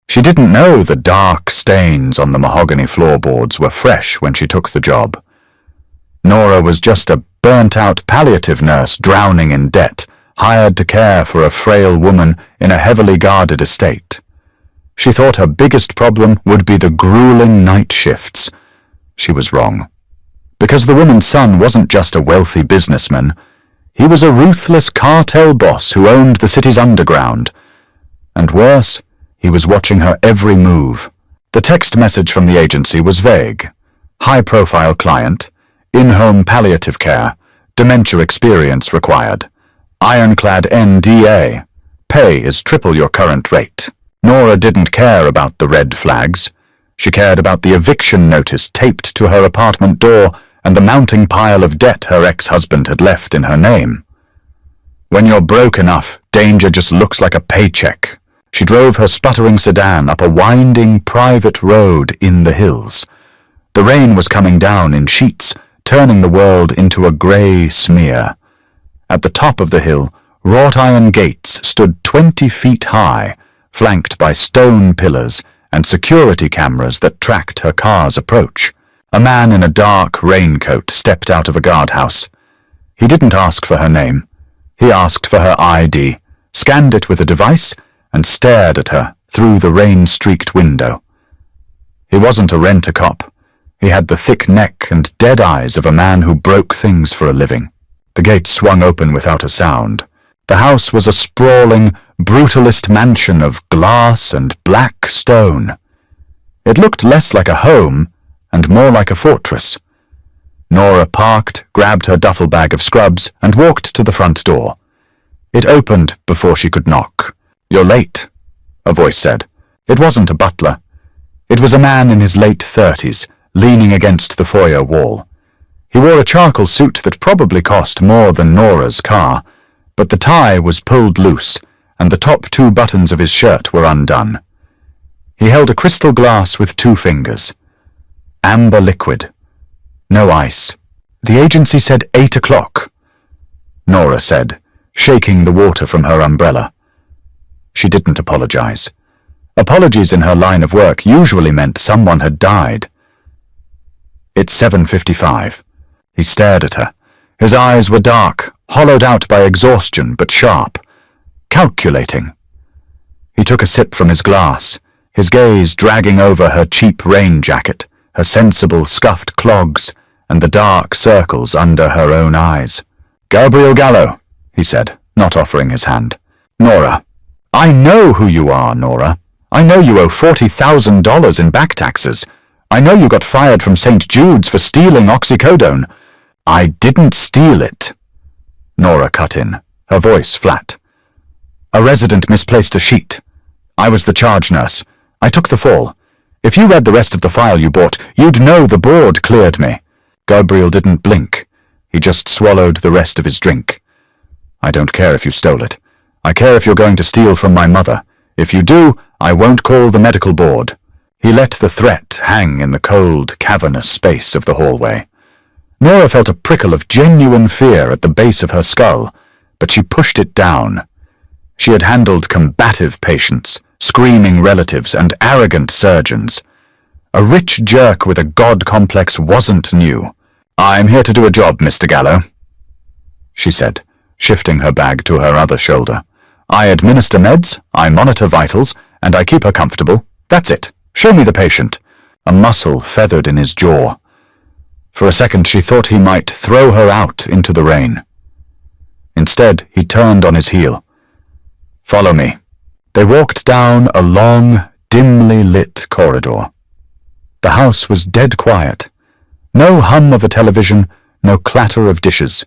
She didn't know the dark stains on the mahogany floorboards were fresh when she took the job. Nora was just a burnt-out palliative nurse drowning in debt, hired to care for a frail woman in a heavily guarded estate. She thought her biggest problem would be the grueling night shifts. She was wrong. Because the woman's son wasn't just a wealthy businessman. He was a ruthless cartel boss who owned the city's underground. And worse, he was watching her every move. The text message from the agency was vague. High-profile client, in-home palliative care, dementia experience required. Ironclad NDA. Pay is triple your current rate. Nora didn't care about the red flags. She cared about the eviction notice taped to her apartment door and the mounting pile of debt her ex-husband had left in her name. When you're broke enough, danger just looks like a paycheck. She drove her sputtering sedan up a winding private road in the hills. The rain was coming down in sheets, turning the world into a grey smear. At the top of the hill, wrought iron gates stood 20 feet high, flanked by stone pillars and security cameras that tracked her car's approach. A man in a dark raincoat stepped out of a guardhouse. He didn't ask for her name. He asked for her ID, scanned it with a device, and stared at her through the rain-streaked window. He wasn't a rent-a-cop. He had the thick neck and dead eyes of a man who broke things for a living. The gate swung open without a sound. The house was a sprawling, brutalist mansion of glass and black stone. It looked less like a home and more like a fortress. Nora parked, grabbed her duffel bag of scrubs, and walked to the front door. It opened before she could knock. "You're late," a voice said. It wasn't a butler. It was a man in his late 30s, leaning against the foyer wall. He wore a charcoal suit that probably cost more than Nora's car, but the tie was pulled loose, and the top 2 buttons of his shirt were undone. He held a crystal glass with 2 fingers. Amber liquid. No ice. The agency said 8 o'clock. Nora said, shaking the water from her umbrella. She didn't apologize. Apologies in her line of work usually meant someone had died. "It's 7:55. He stared at her. His eyes were dark, hollowed out by exhaustion, but sharp. Calculating. He took a sip from his glass, his gaze dragging over her cheap rain jacket, her sensible scuffed clogs, and the dark circles under her own eyes. "Gabriel Gallo," he said, not offering his hand. "Nora. I know who you are, Nora. I know you owe $40,000 in back taxes. I know you got fired from St. Jude's for stealing oxycodone. I didn't steal it." Nora cut in, her voice flat. "A resident misplaced a sheet. I was the charge nurse. I took the fall. If you read the rest of the file you bought, you'd know the board cleared me." Gabriel didn't blink. He just swallowed the rest of his drink. "I don't care if you stole it. I care if you're going to steal from my mother. If you do, I won't call the medical board." He let the threat hang in the cold, cavernous space of the hallway. Nora felt a prickle of genuine fear at the base of her skull, but she pushed it down. She had handled combative patients, screaming relatives, and arrogant surgeons. A rich jerk with a god complex wasn't new. "I'm here to do a job, Mr. Gallo," she said, shifting her bag to her other shoulder. "I administer meds, I monitor vitals, and I keep her comfortable. That's it. Show me the patient." A muscle feathered in his jaw. For a second she thought he might throw her out into the rain. Instead, he turned on his heel. "Follow me." They walked down a long, dimly lit corridor. The house was dead quiet. No hum of a television, no clatter of dishes.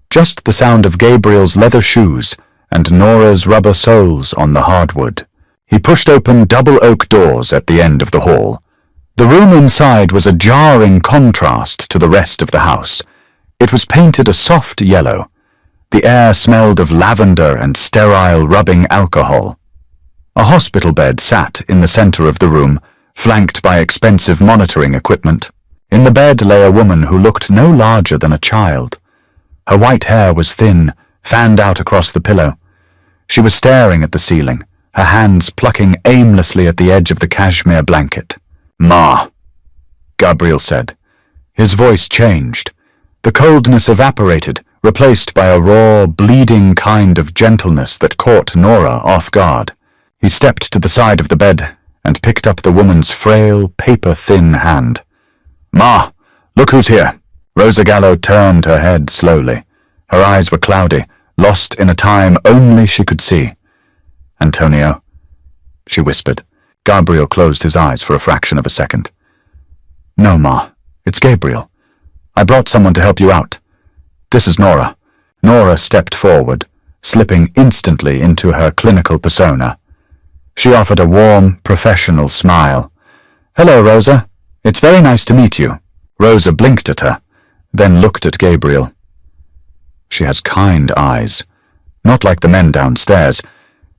Just the sound of Gabriel's leather shoes and Nora's rubber soles on the hardwood. He pushed open double oak doors at the end of the hall. The room inside was a jarring contrast to the rest of the house. It was painted a soft yellow. The air smelled of lavender and sterile rubbing alcohol. A hospital bed sat in the center of the room, flanked by expensive monitoring equipment. In the bed lay a woman who looked no larger than a child. Her white hair was thin, fanned out across the pillow. She was staring at the ceiling, her hands plucking aimlessly at the edge of the cashmere blanket. "Ma," Gabriel said. His voice changed. The coldness evaporated, replaced by a raw, bleeding kind of gentleness that caught Nora off guard. He stepped to the side of the bed and picked up the woman's frail, paper-thin hand. "Ma, look who's here." Rosa Gallo turned her head slowly. Her eyes were cloudy, lost in a time only she could see. "Antonio," she whispered. Gabriel closed his eyes for a fraction of a second. "No, Ma, it's Gabriel. I brought someone to help you out. This is Nora." Nora stepped forward, slipping instantly into her clinical persona. She offered a warm, professional smile. "Hello, Rosa. It's very nice to meet you." Rosa blinked at her, then looked at Gabriel. She has kind eyes, not like the men downstairs.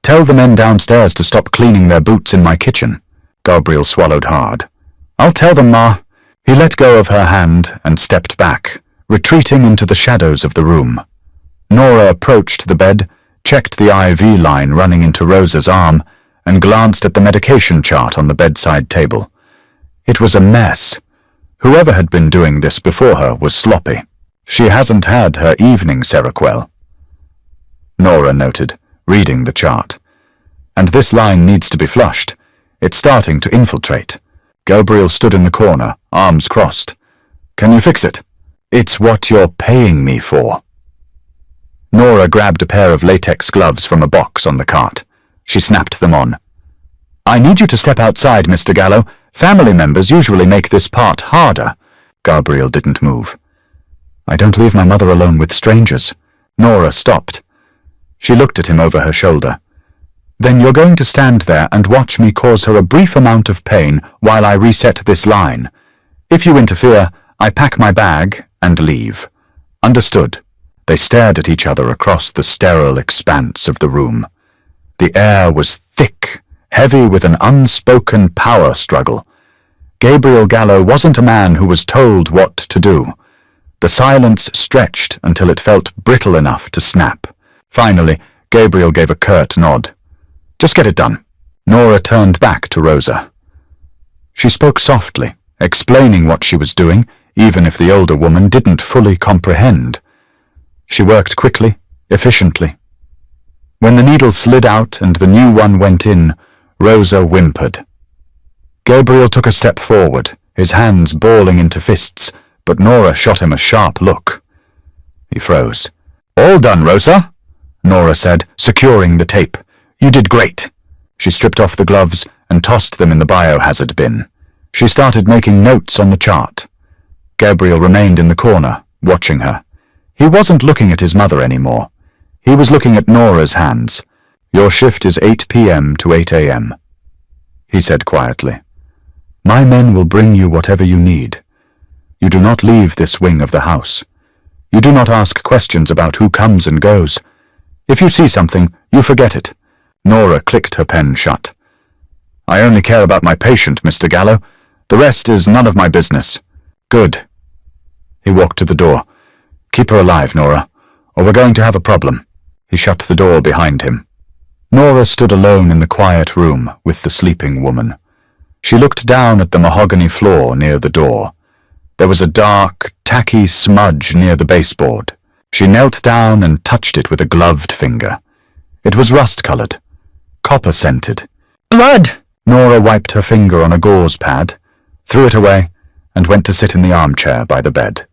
"Tell the men downstairs to stop cleaning their boots in my kitchen." Gabriel swallowed hard. "I'll tell them, Ma." He let go of her hand and stepped back, retreating into the shadows of the room. Nora approached the bed, checked the IV line running into Rosa's arm, and glanced at the medication chart on the bedside table. It was a mess. Whoever had been doing this before her was sloppy. She hasn't had her evening Seroquel, Nora noted, reading the chart. "And this line needs to be flushed. It's starting to infiltrate." Gabriel stood in the corner, arms crossed. "Can you fix it?" "It's what you're paying me for." Nora grabbed a pair of latex gloves from a box on the cart. She snapped them on. "I need you to step outside, Mr. Gallo. Family members usually make this part harder." Gabriel didn't move. "I don't leave my mother alone with strangers." Nora stopped. She looked at him over her shoulder. "Then you're going to stand there and watch me cause her a brief amount of pain while I reset this line. If you interfere, I pack my bag and leave." "Understood." They stared at each other across the sterile expanse of the room. The air was thick, heavy with an unspoken power struggle. Gabriel Gallo wasn't a man who was told what to do. The silence stretched until it felt brittle enough to snap. Finally, Gabriel gave a curt nod. "Just get it done." Nora turned back to Rosa. She spoke softly, explaining what she was doing, even if the older woman didn't fully comprehend. She worked quickly, efficiently. When the needle slid out and the new one went in, Rosa whimpered. Gabriel took a step forward, his hands balling into fists, but Nora shot him a sharp look. He froze. "All done, Rosa," Nora said, securing the tape. "You did great." She stripped off the gloves and tossed them in the biohazard bin. She started making notes on the chart. Gabriel remained in the corner, watching her. He wasn't looking at his mother anymore. He was looking at Nora's hands. "Your shift is 8 p.m. to 8 a.m., he said quietly. "My men will bring you whatever you need. You do not leave this wing of the house. You do not ask questions about who comes and goes. If you see something, you forget it." Nora clicked her pen shut. "I only care about my patient, Mr. Gallo. The rest is none of my business." "Good." He walked to the door. "Keep her alive, Nora, or we're going to have a problem." He shut the door behind him. Nora stood alone in the quiet room with the sleeping woman. She looked down at the mahogany floor near the door. There was a dark, tacky smudge near the baseboard. She knelt down and touched it with a gloved finger. It was rust-colored, copper-scented. "Blood!" Nora wiped her finger on a gauze pad, threw it away, and went to sit in the armchair by the bed.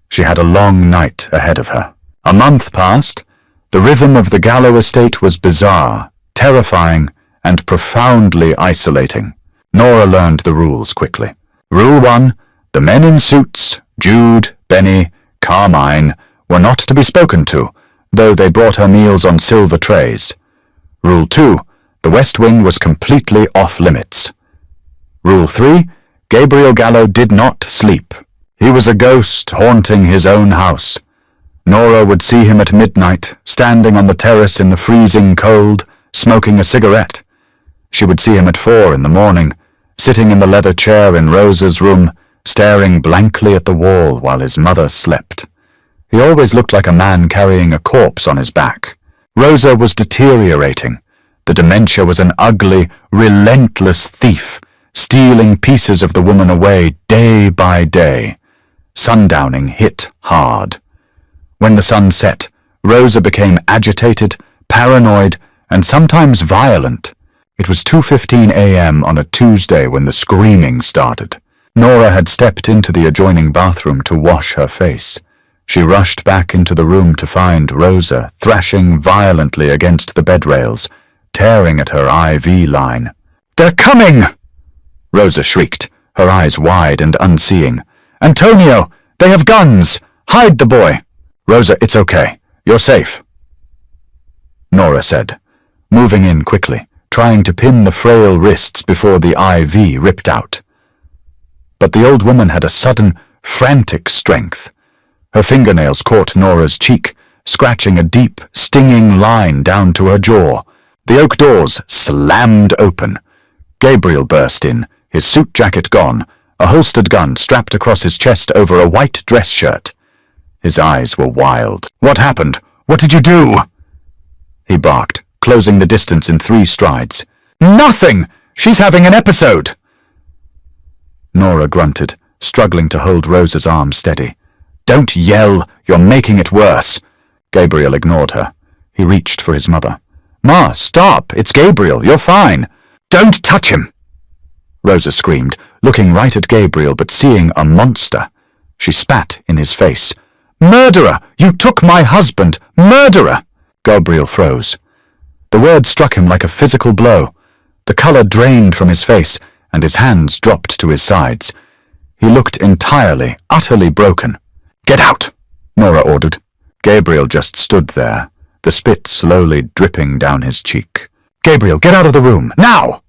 She had a long night ahead of her. A month passed. The rhythm of the Gallo estate was bizarre, terrifying, and profoundly isolating. Nora learned the rules quickly. Rule 1, the men in suits, Jude, Benny, Carmine, were not to be spoken to, though they brought her meals on silver trays. Rule 2, the West Wing was completely off-limits. Rule 3, Gabriel Gallo did not sleep. He was a ghost haunting his own house. Nora would see him at midnight, standing on the terrace in the freezing cold, smoking a cigarette. She would see him at 4 in the morning, sitting in the leather chair in Rosa's room, staring blankly at the wall while his mother slept. He always looked like a man carrying a corpse on his back. Rosa was deteriorating, The dementia was an ugly, relentless thief, stealing pieces of the woman away day by day. Sundowning hit hard. When the sun set, Rosa became agitated, paranoid, and sometimes violent. It was 2:15 a.m. on a Tuesday when the screaming started. Nora had stepped into the adjoining bathroom to wash her face. She rushed back into the room to find Rosa thrashing violently against the bed rails, tearing at her IV line. "They're coming!" Rosa shrieked, her eyes wide and unseeing. "Antonio, they have guns! Hide the boy!" "Rosa, it's okay. You're safe," Nora said, moving in quickly, trying to pin the frail wrists before the IV ripped out. But the old woman had a sudden, frantic strength. Her fingernails caught Nora's cheek, scratching a deep, stinging line down to her jaw. The oak doors slammed open. Gabriel burst in, his suit jacket gone, a holstered gun strapped across his chest over a white dress shirt. His eyes were wild. "What happened? What did you do?" he barked, closing the distance in 3 strides. "Nothing! She's having an episode!" Nora grunted, struggling to hold Rosa's arm steady. "Don't yell! You're making it worse!" Gabriel ignored her. He reached for his mother. "Ma, stop! It's Gabriel! You're fine!" "Don't touch him!" Rosa screamed, looking right at Gabriel but seeing a monster. She spat in his face. "Murderer! You took my husband! Murderer!" Gabriel froze. The word struck him like a physical blow. The color drained from his face, and his hands dropped to his sides. He looked entirely, utterly broken. "Get out!" Nora ordered. Gabriel just stood there, the spit slowly dripping down his cheek. "Gabriel, get out of the room, now!"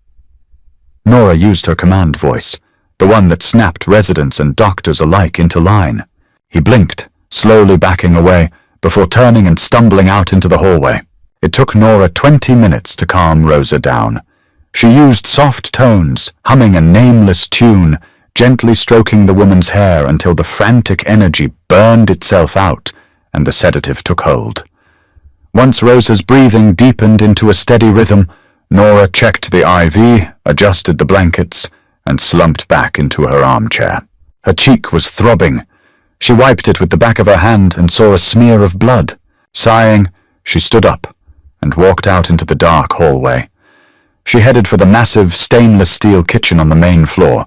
Nora used her command voice, the one that snapped residents and doctors alike into line. He blinked, slowly backing away, before turning and stumbling out into the hallway. It took Nora 20 minutes to calm Rosa down. She used soft tones, humming a nameless tune, gently stroking the woman's hair until the frantic energy burned itself out and the sedative took hold. Once Rosa's breathing deepened into a steady rhythm, Nora checked the IV, adjusted the blankets, and slumped back into her armchair. Her cheek was throbbing. She wiped it with the back of her hand and saw a smear of blood. Sighing, she stood up and walked out into the dark hallway. She headed for the massive stainless steel kitchen on the main floor.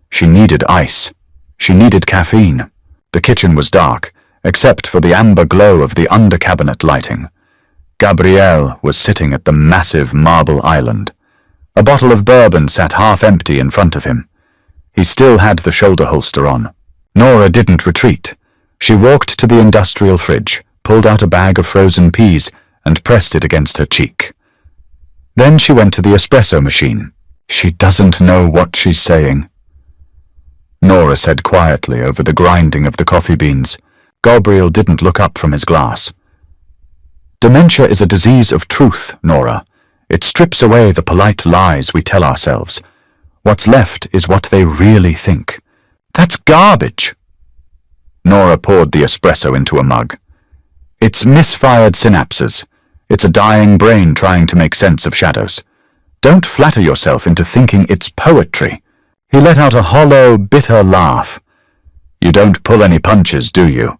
She needed ice. She needed caffeine. The kitchen was dark, except for the amber glow of the under-cabinet lighting. Gabrielle was sitting at the massive marble island. A bottle of bourbon sat half empty in front of him. He still had the shoulder holster on. Nora didn't retreat. She walked to the industrial fridge, pulled out a bag of frozen peas, and pressed it against her cheek. Then she went to the espresso machine. "She doesn't know what she's saying," Nora said quietly over the grinding of the coffee beans. Gabriel didn't look up from his glass. "Dementia is a disease of truth, Nora. It strips away the polite lies we tell ourselves. What's left is what they really think. That's garbage." Nora poured the espresso into a mug. "It's misfired synapses. It's a dying brain trying to make sense of shadows. Don't flatter yourself into thinking it's poetry." He let out a hollow, bitter laugh. "You don't pull any punches, do you?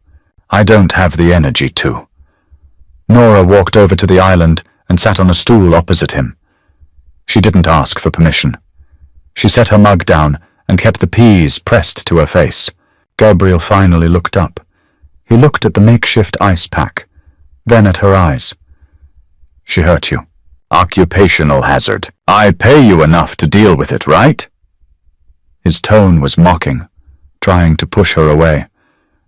I don't have the energy to." Nora walked over to the island and sat on a stool opposite him. She didn't ask for permission. She set her mug down and kept the peas pressed to her face. Gabriel finally looked up. He looked at the makeshift ice pack, then at her eyes. "She hurt you. Occupational hazard. I pay you enough to deal with it, right?" His tone was mocking, trying to push her away,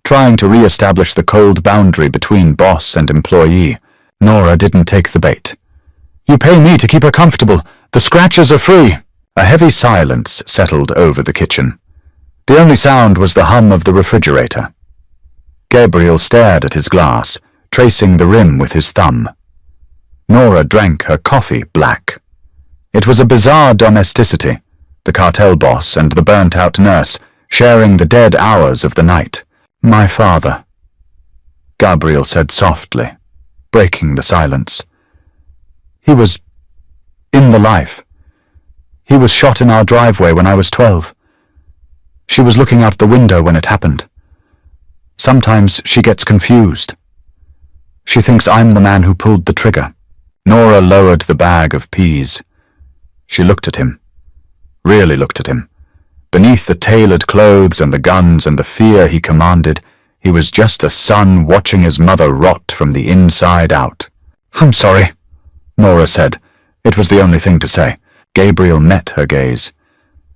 trying to re-establish the cold boundary between boss and employee. Nora didn't take the bait. "You pay me to keep her comfortable. The scratches are free." A heavy silence settled over the kitchen. The only sound was the hum of the refrigerator. Gabriel stared at his glass, tracing the rim with his thumb. Nora drank her coffee black. It was a bizarre domesticity, the cartel boss and the burnt-out nurse sharing the dead hours of the night. "My father," Gabriel said softly, breaking the silence. "He was in the life. He was shot in our driveway when I was 12. She was looking out the window when it happened. Sometimes she gets confused. She thinks I'm the man who pulled the trigger." Nora lowered the bag of peas. She looked at him. Really looked at him. Beneath the tailored clothes and the guns and the fear he commanded, he was just a son watching his mother rot from the inside out. "I'm sorry," Nora said. It was the only thing to say. Gabriel met her gaze.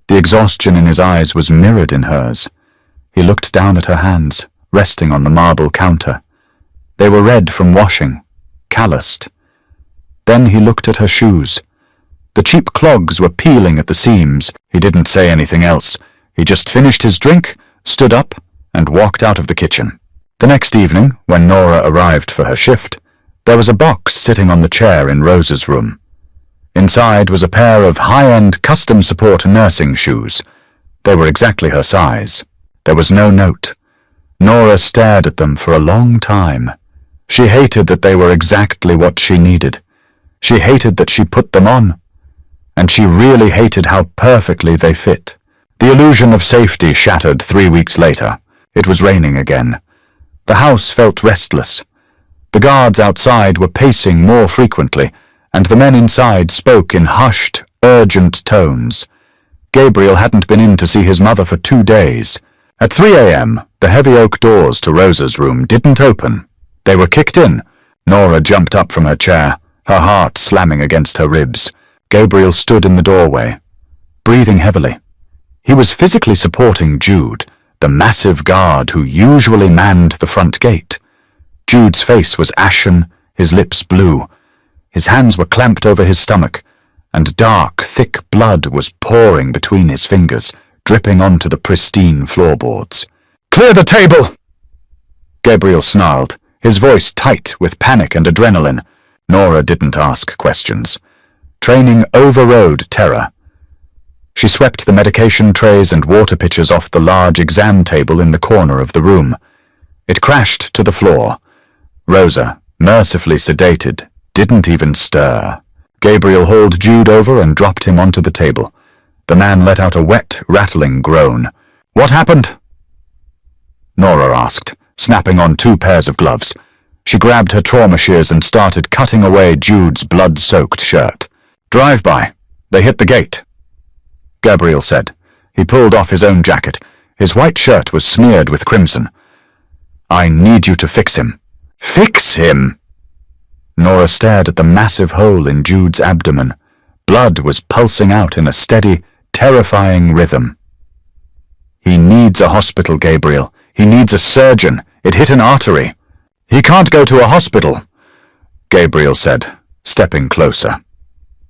The exhaustion in his eyes was mirrored in hers. He looked down at her hands, resting on the marble counter. They were red from washing, calloused. Then he looked at her shoes. The cheap clogs were peeling at the seams. He didn't say anything else. He just finished his drink, stood up, and walked out of the kitchen. The next evening, when Nora arrived for her shift, there was a box sitting on the chair in Rose's room. Inside was a pair of high-end custom support nursing shoes. They were exactly her size. There was no note. Nora stared at them for a long time. She hated that they were exactly what she needed. She hated that she put them on. And she really hated how perfectly they fit. The illusion of safety shattered 3 weeks later. It was raining again. The house felt restless. The guards outside were pacing more frequently, and the men inside spoke in hushed, urgent tones. Gabriel hadn't been in to see his mother for 2 days. At 3 a.m., the heavy oak doors to Rosa's room didn't open. They were kicked in. Nora jumped up from her chair, her heart slamming against her ribs. Gabriel stood in the doorway, breathing heavily. He was physically supporting Jude, the massive guard who usually manned the front gate. Jude's face was ashen, his lips blue. His hands were clamped over his stomach, and dark, thick blood was pouring between his fingers, dripping onto the pristine floorboards. "Clear the table!" Gabriel snarled, his voice tight with panic and adrenaline. Nora didn't ask questions. Training overrode terror. She swept the medication trays and water pitchers off the large exam table in the corner of the room. It crashed to the floor. Rosa, mercifully sedated, didn't even stir. Gabriel hauled Jude over and dropped him onto the table. The man let out a wet, rattling groan. "What happened?" Nora asked, snapping on 2 pairs of gloves. She grabbed her trauma shears and started cutting away Jude's blood-soaked shirt. "Drive-by. They hit the gate," Gabriel said. He pulled off his own jacket. His white shirt was smeared with crimson. "I need you to fix him." "Fix him?" Nora stared at the massive hole in Jude's abdomen. Blood was pulsing out in a steady, terrifying rhythm. "He needs a hospital, Gabriel. He needs a surgeon. It hit an artery." "He can't go to a hospital," Gabriel said, stepping closer.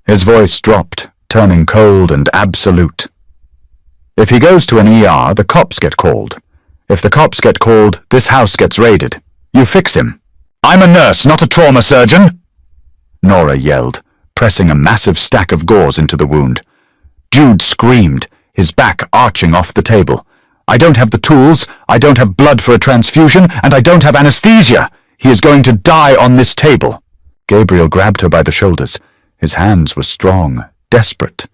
His voice dropped, turning cold and absolute. "If he goes to an ER, the cops get called. If the cops get called, this house gets raided. You fix him." "I'm a nurse, not a trauma surgeon," Nora yelled, pressing a massive stack of gauze into the wound. Jude screamed, his back arching off the table. "I don't have the tools, I don't have blood for a transfusion, and I don't have anesthesia. He is going to die on this table." Gabriel grabbed her by the shoulders. His hands were strong, desperate.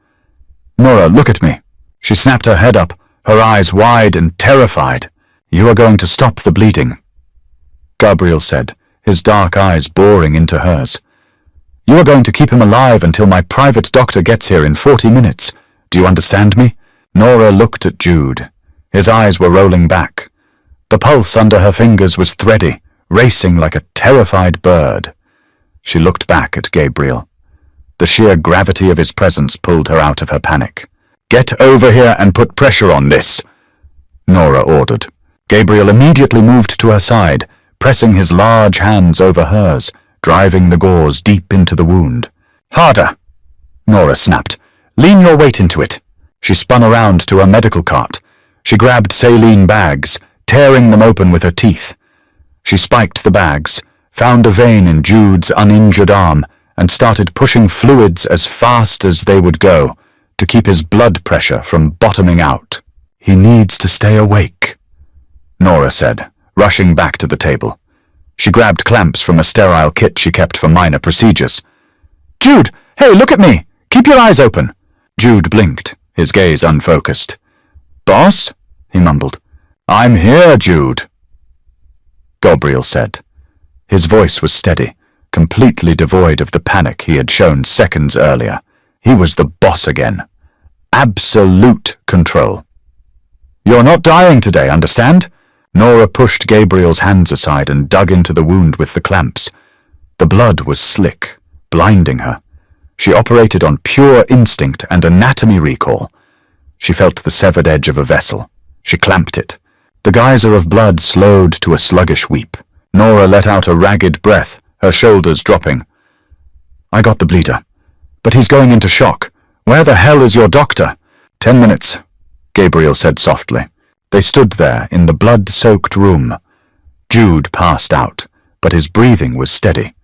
"Nora, look at me." She snapped her head up, her eyes wide and terrified. "You are going to stop the bleeding," Gabriel said, his dark eyes boring into hers. "You are going to keep him alive until my private doctor gets here in 40 minutes. Do you understand me?" Nora looked at Jude. His eyes were rolling back. The pulse under her fingers was thready, racing like a terrified bird. She looked back at Gabriel. The sheer gravity of his presence pulled her out of her panic. "Get over here and put pressure on this," Nora ordered. Gabriel immediately moved to her side, pressing his large hands over hers, driving the gauze deep into the wound. "Harder," Nora snapped. "Lean your weight into it." She spun around to her medical cart. She grabbed saline bags, tearing them open with her teeth. She spiked the bags, found a vein in Jude's uninjured arm, and started pushing fluids as fast as they would go, to keep his blood pressure from bottoming out. "He needs to stay awake," Nora said, rushing back to the table. She grabbed clamps from a sterile kit she kept for minor procedures. "Jude, hey, look at me!" Keep your eyes open. Jude blinked, his gaze unfocused. Boss? He mumbled. I'm here, Jude. Gabriel said. His voice was steady, completely devoid of the panic he had shown seconds earlier. He was the boss again. Absolute control. You're not dying today, understand? Nora pushed Gabriel's hands aside and dug into the wound with the clamps. The blood was slick, blinding her. She operated on pure instinct and anatomy recall. She felt the severed edge of a vessel. She clamped it. The geyser of blood slowed to a sluggish weep. Nora let out a ragged breath, her shoulders dropping. I got the bleeder. But he's going into shock. Where the hell is your doctor? 10 minutes, Gabriel said softly. They stood there in the blood-soaked room. Jude passed out, but his breathing was steady.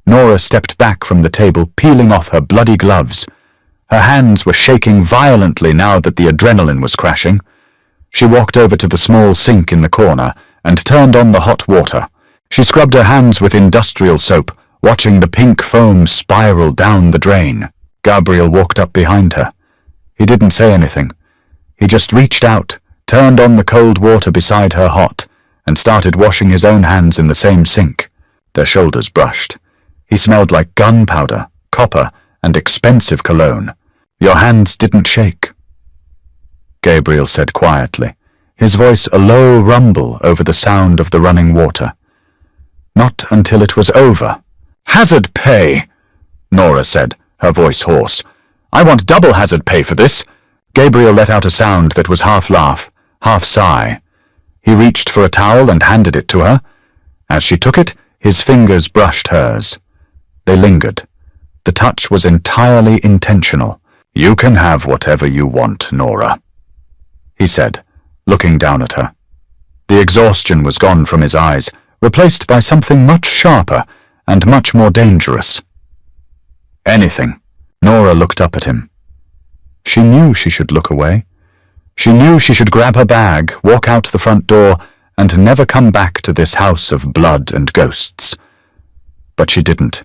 Nora stepped back from the table, peeling off her bloody gloves. Her hands were shaking violently now that the adrenaline was crashing. She walked over to the small sink in the corner and turned on the hot water. She scrubbed her hands with industrial soap, watching the pink foam spiral down the drain. Gabriel walked up behind her. He didn't say anything. He just reached out, turned on the cold water beside her hot, and started washing his own hands in the same sink. Their shoulders brushed. He smelled like gunpowder, copper, and expensive cologne. Your hands didn't shake, Gabriel said quietly, his voice a low rumble over the sound of the running water. Not until it was over. Hazard pay, Nora said, her voice hoarse. I want double hazard pay for this. Gabriel let out a sound that was half laugh, half sigh. He reached for a towel and handed it to her. As she took it, his fingers brushed hers. They lingered. The touch was entirely intentional. You can have whatever you want, Nora, he said, looking down at her. The exhaustion was gone from his eyes, replaced by something much sharper and much more dangerous. Anything. Nora looked up at him. She knew she should look away. She knew she should grab her bag, walk out the front door, and never come back to this house of blood and ghosts. But she didn't.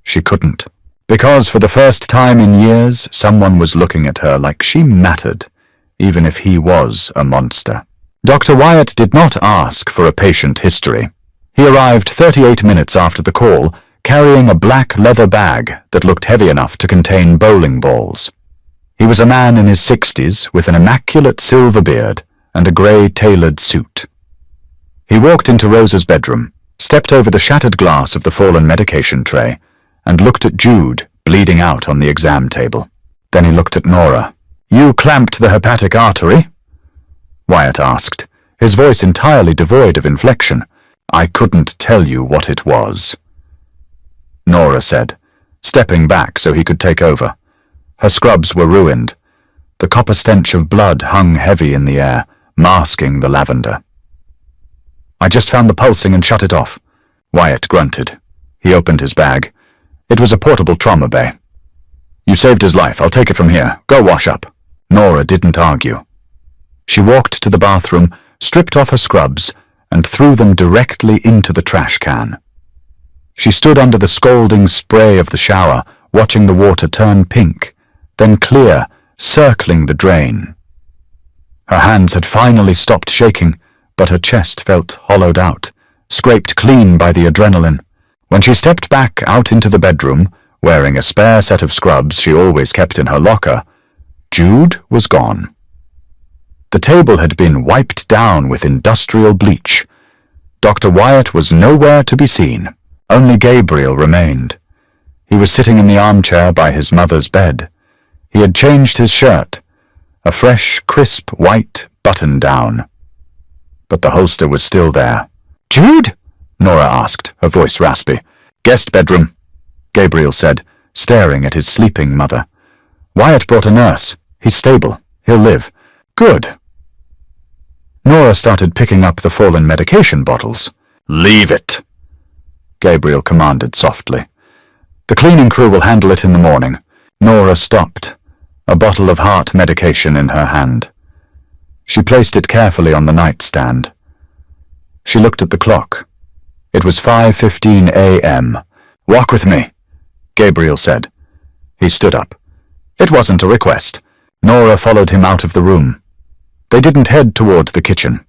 She couldn't. Because for the first time in years, someone was looking at her like she mattered, even if he was a monster. Dr. Wyatt did not ask for a patient history. He arrived 38 minutes after the call, carrying a black leather bag that looked heavy enough to contain bowling balls. He was a man in his 60s with an immaculate silver beard and a grey tailored suit. He walked into Rosa's bedroom, stepped over the shattered glass of the fallen medication tray, and looked at Jude, bleeding out on the exam table. Then he looked at Nora. You clamped the hepatic artery? Wyatt asked, his voice entirely devoid of inflection. I couldn't tell you what it was, Nora said, stepping back so he could take over. Her scrubs were ruined. The copper stench of blood hung heavy in the air, masking the lavender. I just found the pulsing and shut it off. Wyatt grunted. He opened his bag. It was a portable trauma bay. You saved his life. I'll take it from here. Go wash up. Nora didn't argue. She walked to the bathroom, stripped off her scrubs, and threw them directly into the trash can. She stood under the scalding spray of the shower, watching the water turn pink, then clear, circling the drain. Her hands had finally stopped shaking, but her chest felt hollowed out, scraped clean by the adrenaline. When she stepped back out into the bedroom, wearing a spare set of scrubs she always kept in her locker, Jude was gone. The table had been wiped down with industrial bleach. Dr. Wyatt was nowhere to be seen. Only Gabriel remained. He was sitting in the armchair by his mother's bed. He had changed his shirt, a fresh, crisp white button-down. But the holster was still there. Jude? Nora asked, her voice raspy. Guest bedroom, Gabriel said, staring at his sleeping mother. Wyatt brought a nurse. He's stable. He'll live. Good. Nora started picking up the fallen medication bottles. Leave it, Gabriel commanded softly. The cleaning crew will handle it in the morning. Nora stopped, a bottle of heart medication in her hand. She placed it carefully on the nightstand. She looked at the clock. It was 5:15 a.m. Walk with me, Gabriel said. He stood up. It wasn't a request. Nora followed him out of the room. They didn't head toward the kitchen.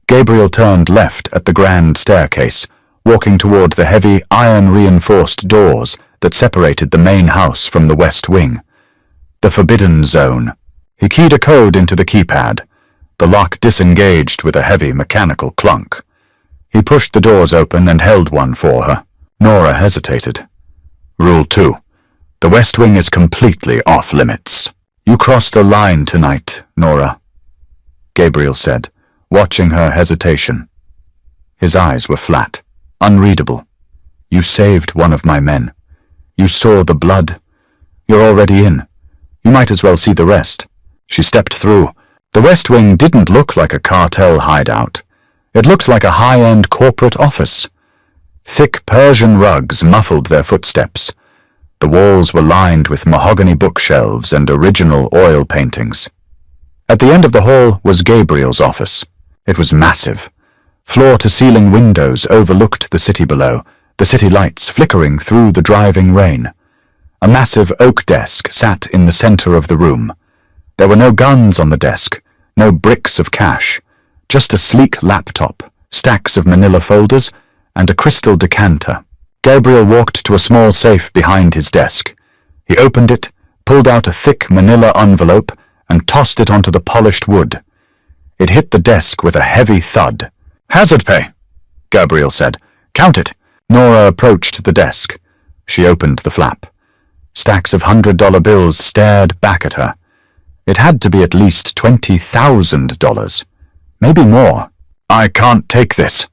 Gabriel turned left at the grand staircase, walking toward the heavy, iron-reinforced doors that separated the main house from the west wing. The forbidden zone. He keyed a code into the keypad. The lock disengaged with a heavy mechanical clunk. He pushed the doors open and held one for her. Nora hesitated. Rule 2. The west wing is completely off-limits. You crossed a line tonight, Nora, Gabriel said, watching her hesitation. His eyes were flat, unreadable. You saved one of my men. You saw the blood. You're already in. You might as well see the rest. She stepped through. The West Wing didn't look like a cartel hideout. It looked like a high-end corporate office. Thick Persian rugs muffled their footsteps. The walls were lined with mahogany bookshelves and original oil paintings. At the end of the hall was Gabriel's office. It was massive. Floor-to-ceiling windows overlooked the city below, the city lights flickering through the driving rain. A massive oak desk sat in the center of the room. There were no guns on the desk, no bricks of cash, just a sleek laptop, stacks of manila folders, and a crystal decanter. Gabriel walked to a small safe behind his desk. He opened it, pulled out a thick manila envelope, and tossed it onto the polished wood. It hit the desk with a heavy thud. "Hazard pay," Gabriel said. "Count it." Nora approached the desk. She opened the flap. Stacks of $100 bills stared back at her. It had to be at least $20,000. Maybe more. "I can't take this,"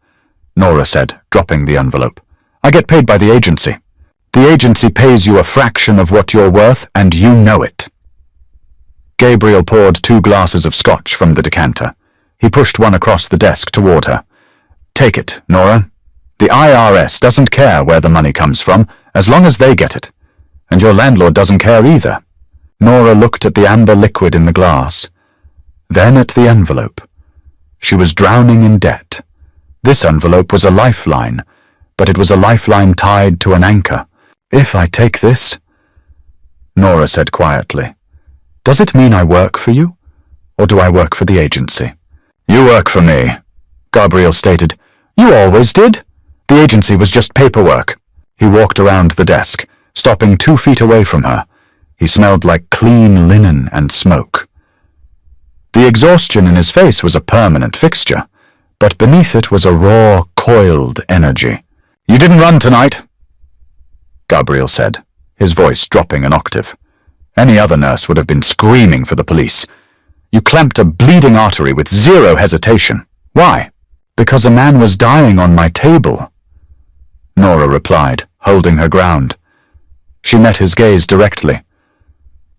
Nora said, dropping the envelope. "I get paid by the agency. The agency pays you a fraction of what you're worth, and you know it." Gabriel poured 2 glasses of scotch from the decanter. He pushed one across the desk toward her. "Take it, Nora. The IRS doesn't care where the money comes from, as long as they get it. And your landlord doesn't care either." Nora looked at the amber liquid in the glass, then at the envelope. She was drowning in debt. This envelope was a lifeline, but it was a lifeline tied to an anchor. "If I take this," Nora said quietly, "does it mean I work for you, or do I work for the agency?" "You work for me," Gabriel stated. "You always did. The agency was just paperwork." He walked around the desk, stopping 2 feet away from her. He smelled like clean linen and smoke. The exhaustion in his face was a permanent fixture, but beneath it was a raw, coiled energy. "You didn't run tonight," Gabriel said, his voice dropping an octave. Any other nurse would have been screaming for the police. "You clamped a bleeding artery with 0 hesitation. Why?" "Because a man was dying on my table," Nora replied, holding her ground. She met his gaze directly.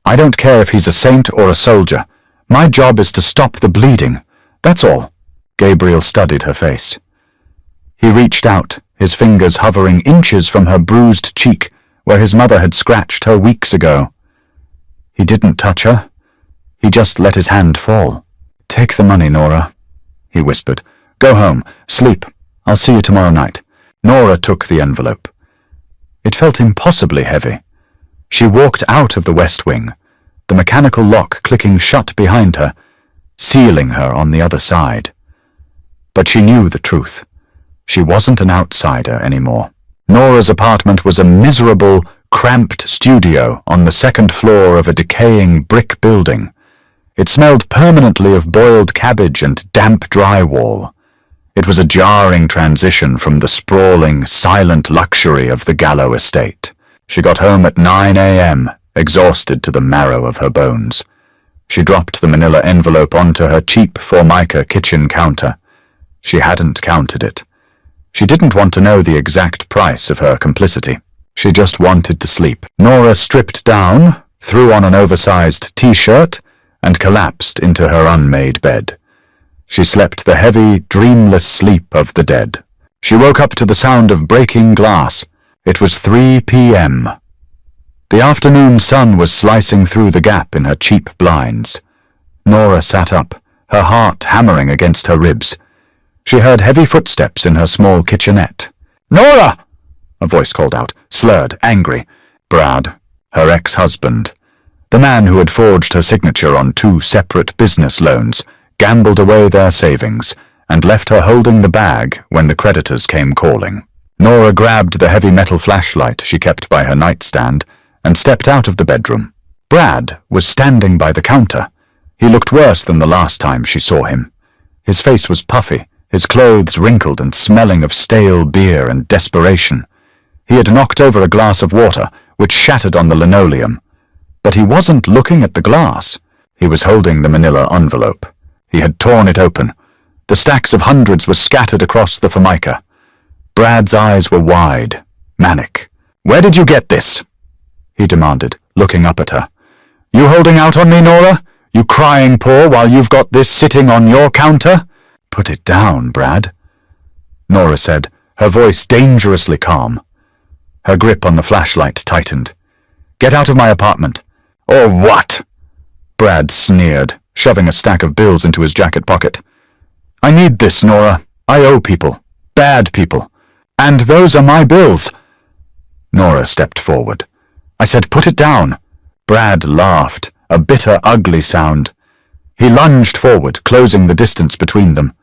"I don't care if he's a saint or a soldier. My job is to stop the bleeding. That's all." Gabriel studied her face. He reached out, his fingers hovering inches from her bruised cheek, where his mother had scratched her weeks ago. He didn't touch her. He just let his hand fall. "Take the money, Nora," he whispered. "Go home. Sleep. I'll see you tomorrow night." Nora took the envelope. It felt impossibly heavy. She walked out of the West Wing, the mechanical lock clicking shut behind her, sealing her on the other side. But she knew the truth. She wasn't an outsider anymore. Nora's apartment was a miserable, cramped studio on the 2nd floor of a decaying brick building. It smelled permanently of boiled cabbage and damp drywall. It was a jarring transition from the sprawling, silent luxury of the Gallo estate. She got home at 9 a.m., exhausted to the marrow of her bones. She dropped the manila envelope onto her cheap Formica kitchen counter. She hadn't counted it. She didn't want to know the exact price of her complicity. She just wanted to sleep. Nora stripped down, threw on an oversized t-shirt, and collapsed into her unmade bed. She slept the heavy, dreamless sleep of the dead. She woke up to the sound of breaking glass. It was 3 p.m. The afternoon sun was slicing through the gap in her cheap blinds. Nora sat up, her heart hammering against her ribs. She heard heavy footsteps in her small kitchenette. "Nora!" a voice called out, slurred, angry. "Brad," Her ex-husband, the man who had forged her signature on 2 separate business loans, gambled away their savings and left her holding the bag when the creditors came calling. Nora grabbed the heavy metal flashlight she kept by her nightstand and stepped out of the bedroom. Brad was standing by the counter. He looked worse than the last time she saw him. His face was puffy, his clothes wrinkled and smelling of stale beer and desperation. He had knocked over a glass of water, which shattered on the linoleum. But he wasn't looking at the glass. He was holding the manila envelope. He had torn it open. The stacks of hundreds were scattered across the formica. Brad's eyes were wide, manic. "Where did you get this?" he demanded, looking up at her. "You holding out on me, Nora? You crying poor while you've got this sitting on your counter?" "Put it down, Brad," Nora said, her voice dangerously calm. Her grip on the flashlight tightened. "Get out of my apartment." "Or what?" Brad sneered, shoving a stack of bills into his jacket pocket. "I need this, Nora. I owe people. Bad people. And those are my bills." Nora stepped forward. "I said put it down." Brad laughed, a bitter, ugly sound. He lunged forward, closing the distance between them.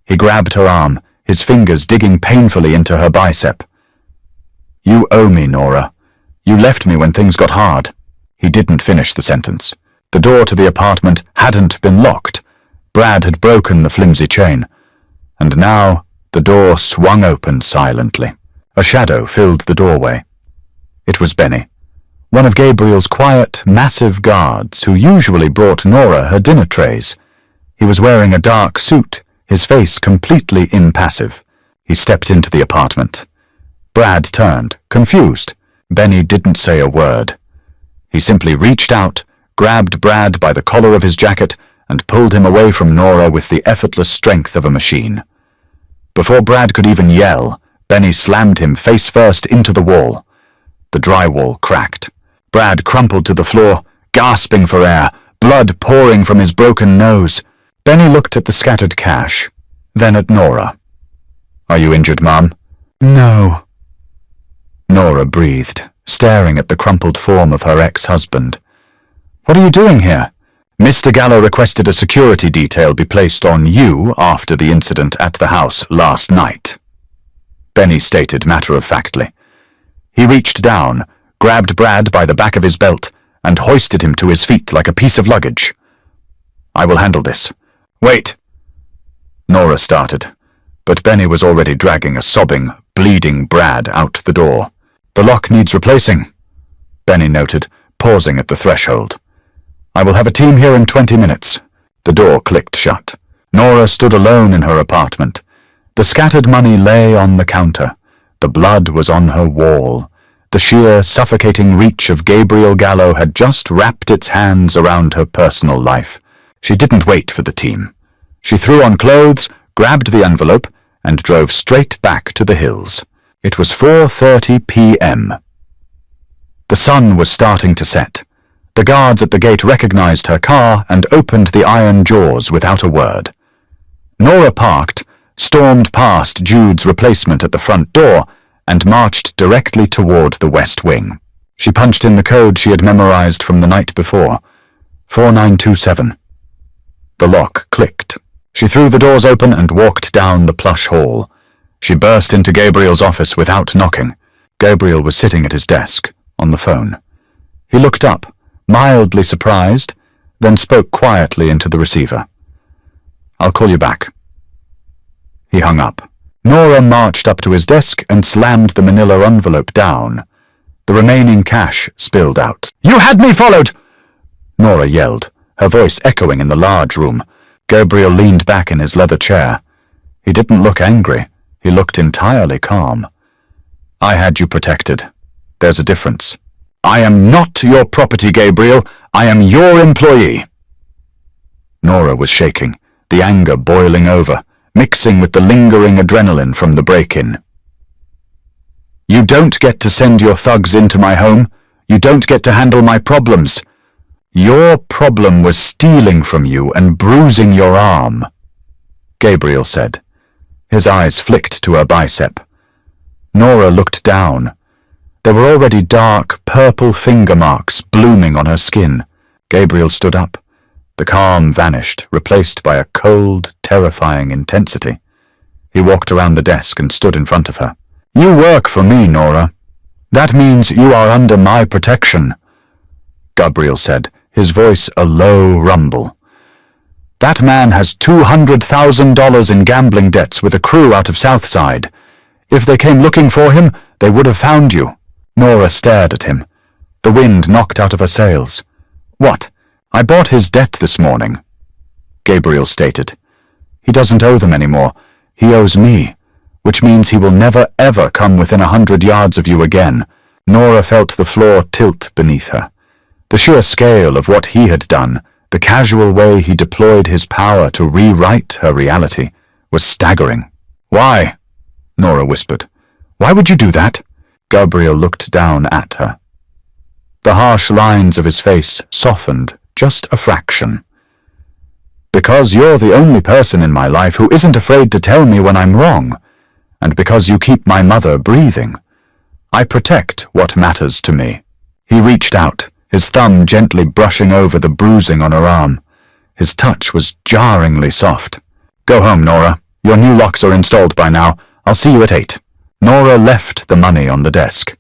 He grabbed her arm, his fingers digging painfully into her bicep. "You owe me, Nora. You left me when things got hard." He didn't finish the sentence. The door to the apartment hadn't been locked. Brad had broken the flimsy chain. And now the door swung open silently. A shadow filled the doorway. It was Benny, one of Gabriel's quiet, massive guards who usually brought Nora her dinner trays. He was wearing a dark suit, his face completely impassive. He stepped into the apartment. Brad turned, confused. Benny didn't say a word. He simply reached out, grabbed Brad by the collar of his jacket, and pulled him away from Nora with the effortless strength of a machine. Before Brad could even yell, Benny slammed him face first into the wall. The drywall cracked. Brad crumpled to the floor, gasping for air, blood pouring from his broken nose. Benny looked at the scattered cash, then at Nora. "Are you injured, Mom?" "No." Nora breathed, staring at the crumpled form of her ex-husband. "What are you doing here?" "Mr. Gallo requested a security detail be placed on you after the incident at the house last night," Benny stated matter-of-factly. He reached down, grabbed Brad by the back of his belt, and hoisted him to his feet like a piece of luggage. "I will handle this." "Wait," Nora started, but Benny was already dragging a sobbing, bleeding Brad out the door. "The lock needs replacing," Benny noted, pausing at the threshold. "I will have a team here in 20 minutes. The door clicked shut. Nora stood alone in her apartment. The scattered money lay on the counter. The blood was on her wall. The sheer, suffocating reach of Gabriel Gallo had just wrapped its hands around her personal life. She didn't wait for the team. She threw on clothes, grabbed the envelope, and drove straight back to the hills. It was 4:30 p.m. The sun was starting to set. The guards at the gate recognized her car and opened the iron jaws without a word. Nora parked, stormed past Jude's replacement at the front door, and marched directly toward the west wing. She punched in the code she had memorized from the night before. 4927. The lock clicked. She threw the doors open and walked down the plush hall. She burst into Gabriel's office without knocking. Gabriel was sitting at his desk, on the phone. He looked up, mildly surprised, then spoke quietly into the receiver. "I'll call you back." He hung up. Nora marched up to his desk and slammed the manila envelope down. The remaining cash spilled out. "You had me followed!" Nora yelled, her voice echoing in the large room. Gabriel leaned back in his leather chair. He didn't look angry. He looked entirely calm. "I had you protected. There's a difference. I am not your property, Gabriel. I am your employee." Nora was shaking, the anger boiling over, mixing with the lingering adrenaline from the break-in. "You don't get to send your thugs into my home. You don't get to handle my problems. Your problem was stealing from you and bruising your arm," Gabriel said. His eyes flicked to her bicep. Nora looked down. There were already dark, purple finger marks blooming on her skin. Gabriel stood up. The calm vanished, replaced by a cold, terrifying intensity. He walked around the desk and stood in front of her. "You work for me, Nora. That means you are under my protection," Gabriel said, his voice a low rumble. "That man has $200,000 in gambling debts with a crew out of Southside. If they came looking for him, they would have found you." Nora stared at him. The wind knocked out of her sails. "What? I bought his debt this morning," Gabriel stated. "He doesn't owe them anymore. He owes me, which means he will never ever come within 100 yards of you again." Nora felt the floor tilt beneath her. The sheer scale of what he had done, the casual way he deployed his power to rewrite her reality, was staggering. "Why?" Nora whispered. "Why would you do that?" Gabriel looked down at her. The harsh lines of his face softened just a fraction. "Because you're the only person in my life who isn't afraid to tell me when I'm wrong, and because you keep my mother breathing. I protect what matters to me." He reached out, his thumb gently brushing over the bruising on her arm. His touch was jarringly soft. "Go home, Nora. Your new locks are installed by now. I'll see you at 8. Nora left the money on the desk.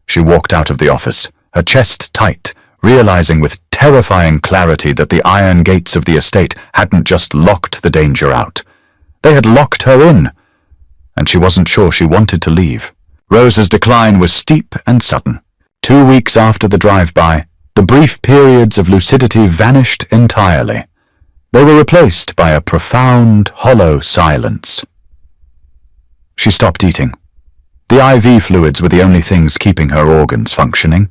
She walked out of the office, her chest tight, realizing with terrifying clarity that the iron gates of the estate hadn't just locked the danger out. They had locked her in, and she wasn't sure she wanted to leave. Rosa's decline was steep and sudden. 2 weeks after the drive-by, the brief periods of lucidity vanished entirely. They were replaced by a profound, hollow silence. She stopped eating. The IV fluids were the only things keeping her organs functioning.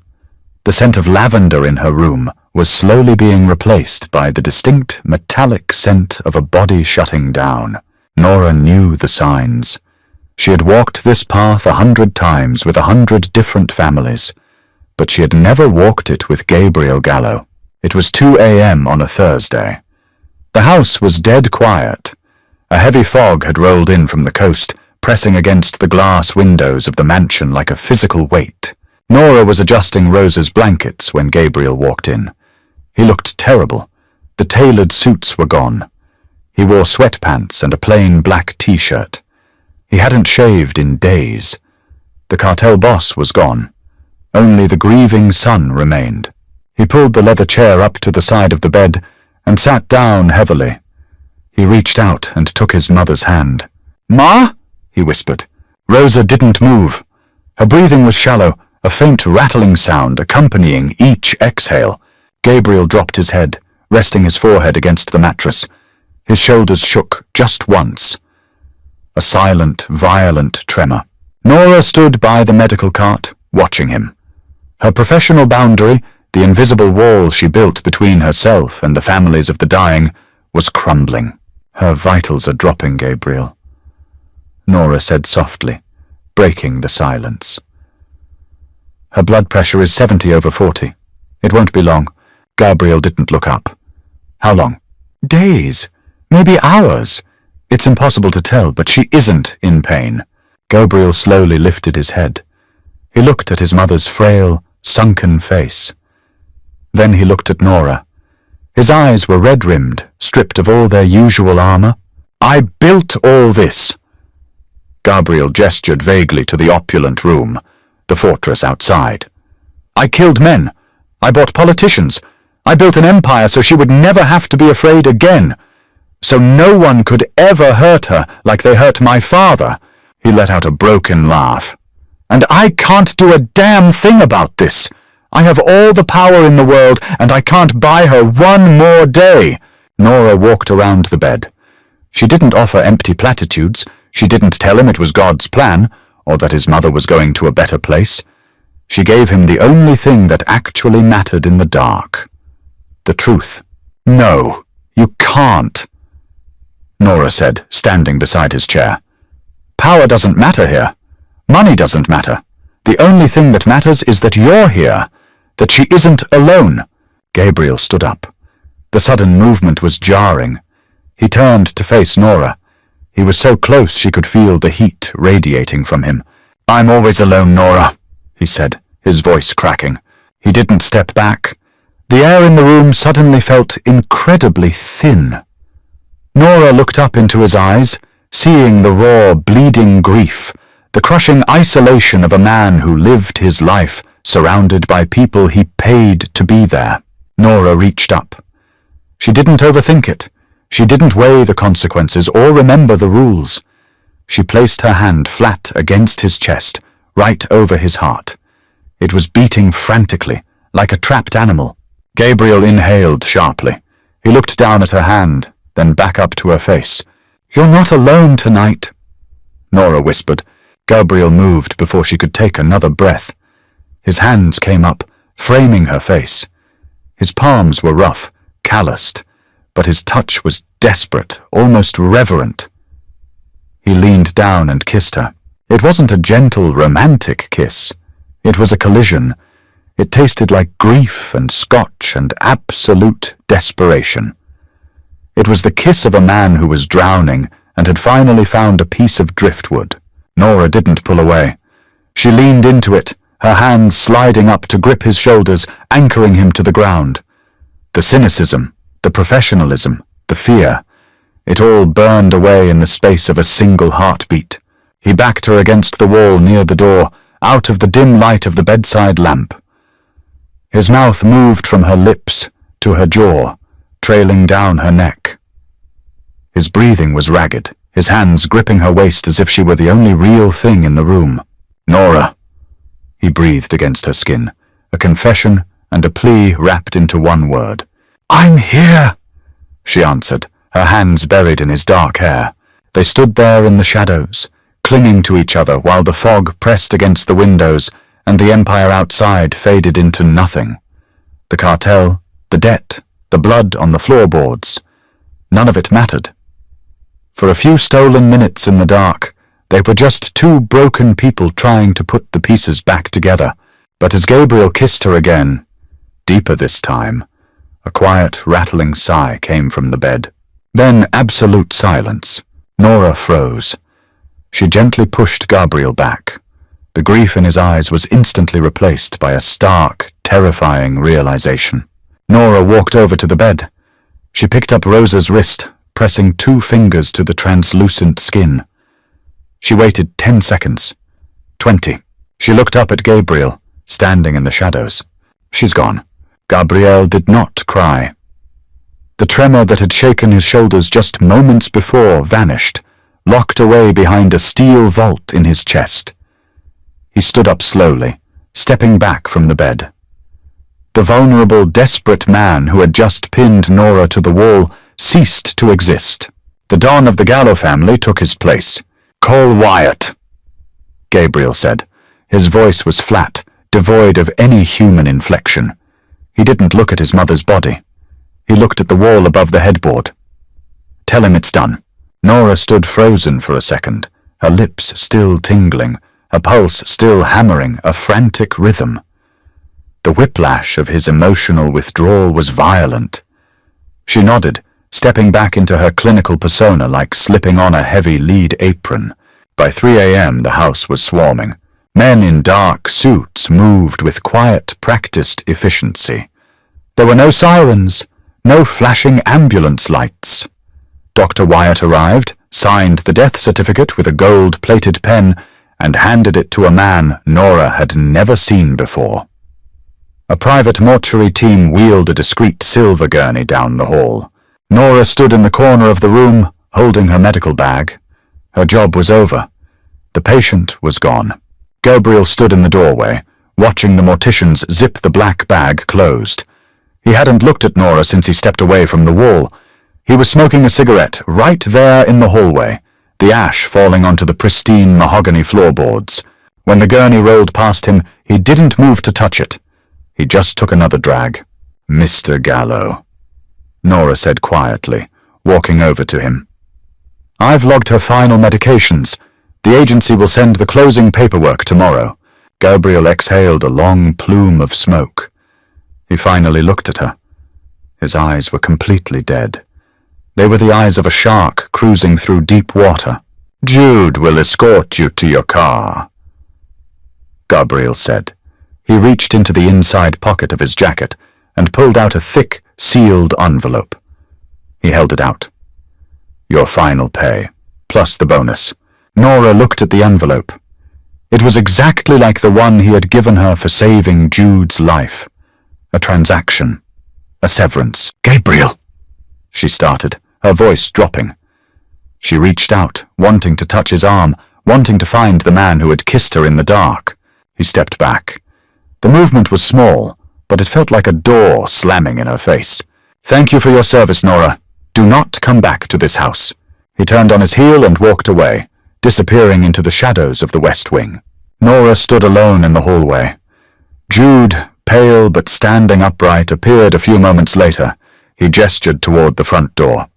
The scent of lavender in her room was slowly being replaced by the distinct metallic scent of a body shutting down. Nora knew the signs. She had walked this path 100 times with 100 different families, but she had never walked it with Gabriel Gallo. It was 2 a.m. on a Thursday. The house was dead quiet. A heavy fog had rolled in from the coast, pressing against the glass windows of the mansion like a physical weight. Nora was adjusting Rosa's blankets when Gabriel walked in. He looked terrible. The tailored suits were gone. He wore sweatpants and a plain black t-shirt. He hadn't shaved in days. The cartel boss was gone. Only the grieving son remained. He pulled the leather chair up to the side of the bed and sat down heavily. He reached out and took his mother's hand. "Ma?" he whispered. Rosa didn't move. Her breathing was shallow, a faint rattling sound accompanying each exhale. Gabriel dropped his head, resting his forehead against the mattress. His shoulders shook just once. A silent, violent tremor. Nora stood by the medical cart, watching him. Her professional boundary, the invisible wall she built between herself and the families of the dying, was crumbling. "Her vitals are dropping, Gabriel," Nora said softly, breaking the silence. "Her blood pressure is 70/40. It won't be long." Gabriel didn't look up. "How long?" "Days. Maybe hours. It's impossible to tell, but she isn't in pain." Gabriel slowly lifted his head. He looked at his mother's frail, sunken face. Then he looked at Nora. His eyes were red-rimmed, stripped of all their usual armor. "I built all this." Gabriel gestured vaguely to the opulent room, the fortress outside. "I killed men. I bought politicians. I built an empire so she would never have to be afraid again. So no one could ever hurt her like they hurt my father." He let out a broken laugh. "And I can't do a damn thing about this. I have all the power in the world, and I can't buy her one more day." Nora walked around the bed. She didn't offer empty platitudes. She didn't tell him it was God's plan, or that his mother was going to a better place. She gave him the only thing that actually mattered in the dark. The truth. "No, you can't," Nora said, standing beside his chair. "Power doesn't matter here. Money doesn't matter. The only thing that matters is that you're here, that she isn't alone." Gabriel stood up. The sudden movement was jarring. He turned to face Nora. He was so close she could feel the heat radiating from him. "I'm always alone, Nora. he said, his voice cracking. He didn't step back. The air in the room suddenly felt incredibly thin. Nora looked up into his eyes, seeing the raw, bleeding grief, the crushing isolation of a man who lived his life surrounded by people he paid to be there. Nora reached up. She didn't overthink it. She didn't weigh the consequences or remember the rules. She placed her hand flat against his chest, right over his heart. It was beating frantically, like a trapped animal. Gabriel inhaled sharply. He looked down at her hand, then back up to her face. "You're not alone tonight," Nora whispered. Gabriel moved before she could take another breath. His hands came up, framing her face. His palms were rough, calloused, but his touch was desperate, almost reverent. He leaned down and kissed her. It wasn't a gentle, romantic kiss. It was a collision. It tasted like grief and scotch and absolute desperation. It was the kiss of a man who was drowning and had finally found a piece of driftwood. Nora didn't pull away. She leaned into it, her hands sliding up to grip his shoulders, anchoring him to the ground. The cynicism, the professionalism, the fear, it all burned away in the space of a single heartbeat. He backed her against the wall near the door, out of the dim light of the bedside lamp. His mouth moved from her lips to her jaw, trailing down her neck. His breathing was ragged, his hands gripping her waist as if she were the only real thing in the room. "Nora," he breathed against her skin, a confession and a plea wrapped into one word. "I'm here," she answered, her hands buried in his dark hair. They stood there in the shadows, clinging to each other while the fog pressed against the windows and the empire outside faded into nothing. The cartel, the debt, the blood on the floorboards, none of it mattered. For a few stolen minutes in the dark, they were just two broken people trying to put the pieces back together. But as Gabriel kissed her again, deeper this time, a quiet, rattling sigh came from the bed. Then absolute silence. Nora froze. She gently pushed Gabriel back. The grief in his eyes was instantly replaced by a stark, terrifying realization. Nora walked over to the bed. She picked up Rosa's wrist, pressing 2 fingers to the translucent skin. She waited 10 seconds. 20. She looked up at Gabriel, standing in the shadows. "She's gone." Gabriel did not cry. The tremor that had shaken his shoulders just moments before vanished, locked away behind a steel vault in his chest. He stood up slowly, stepping back from the bed. The vulnerable, desperate man who had just pinned Nora to the wall ceased to exist. The Don of the Gallo family took his place. "Call Wyatt," Gabriel said. His voice was flat, devoid of any human inflection. He didn't look at his mother's body. He looked at the wall above the headboard. "Tell him it's done." Nora stood frozen for a second, her lips still tingling, her pulse still hammering a frantic rhythm. The whiplash of his emotional withdrawal was violent. She nodded, stepping back into her clinical persona like slipping on a heavy lead apron. By 3 a.m. the house was swarming. Men in dark suits moved with quiet, practiced efficiency. There were no sirens, no flashing ambulance lights. Dr. Wyatt arrived, signed the death certificate with a gold-plated pen, and handed it to a man Nora had never seen before. A private mortuary team wheeled a discreet silver gurney down the hall. Nora stood in the corner of the room, holding her medical bag. Her job was over. The patient was gone. Gabriel stood in the doorway, watching the morticians zip the black bag closed. He hadn't looked at Nora since he stepped away from the wall. He was smoking a cigarette right there in the hallway, the ash falling onto the pristine mahogany floorboards. When the gurney rolled past him, he didn't move to touch it. He just took another drag. "Mr. Gallo," Nora said quietly, walking over to him. "I've logged her final medications. The agency will send the closing paperwork tomorrow." Gabriel exhaled a long plume of smoke. He finally looked at her. His eyes were completely dead. They were the eyes of a shark cruising through deep water. "Jude will escort you to your car." Gabriel said. He reached into the inside pocket of his jacket and pulled out a thick, sealed envelope. He held it out. Your final pay, plus the bonus. Nora looked at the envelope. It was exactly like the one he had given her for saving Jude's life. A transaction. A severance. Gabriel! She started, her voice dropping. She reached out, wanting to touch his arm, wanting to find the man who had kissed her in the dark. He stepped back. The movement was small, but it felt like a door slamming in her face. Thank you for your service, Nora. Do not come back to this house. He turned on his heel and walked away, disappearing into the shadows of the West Wing. Nora stood alone in the hallway. Jude, pale but standing upright, appeared a few moments later. He gestured toward the front door.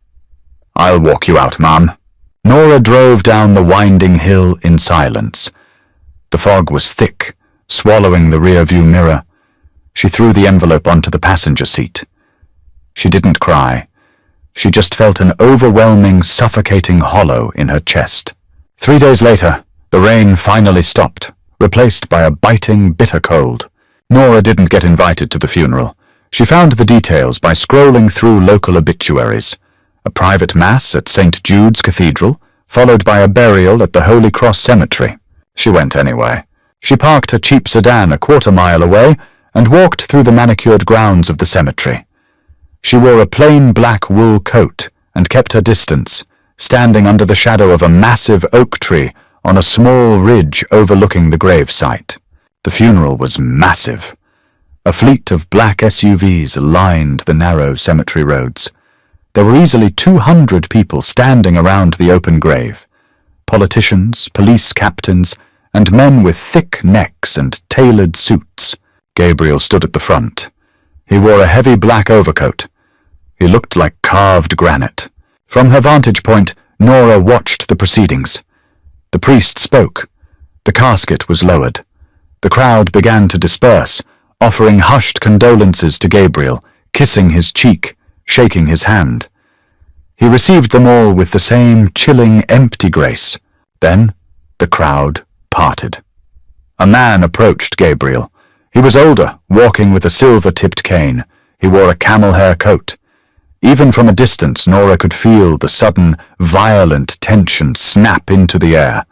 I'll walk you out, ma'am. Nora drove down the winding hill in silence. The fog was thick, swallowing the rear-view mirror. She threw the envelope onto the passenger seat. She didn't cry. She just felt an overwhelming, suffocating hollow in her chest. 3 days later, the rain finally stopped, replaced by a biting, bitter cold. Nora didn't get invited to the funeral. She found the details by scrolling through local obituaries. A private mass at St. Jude's Cathedral, followed by a burial at the Holy Cross Cemetery. She went anyway. She parked her cheap sedan a quarter-mile away and walked through the manicured grounds of the cemetery. She wore a plain black wool coat and kept her distance, standing under the shadow of a massive oak tree on a small ridge overlooking the gravesite. The funeral was massive. A fleet of black SUVs lined the narrow cemetery roads. There were easily 200 people standing around the open grave. Politicians, police captains, and men with thick necks and tailored suits. Gabriel stood at the front. He wore a heavy black overcoat. He looked like carved granite. From her vantage point, Nora watched the proceedings. The priest spoke. The casket was lowered. The crowd began to disperse, offering hushed condolences to Gabriel, kissing his cheek, shaking his hand. He received them all with the same chilling, empty grace. Then the crowd parted. A man approached Gabriel. He was older, walking with a silver-tipped cane. He wore a camel-hair coat. Even from a distance, Nora could feel the sudden, violent tension snap into the air.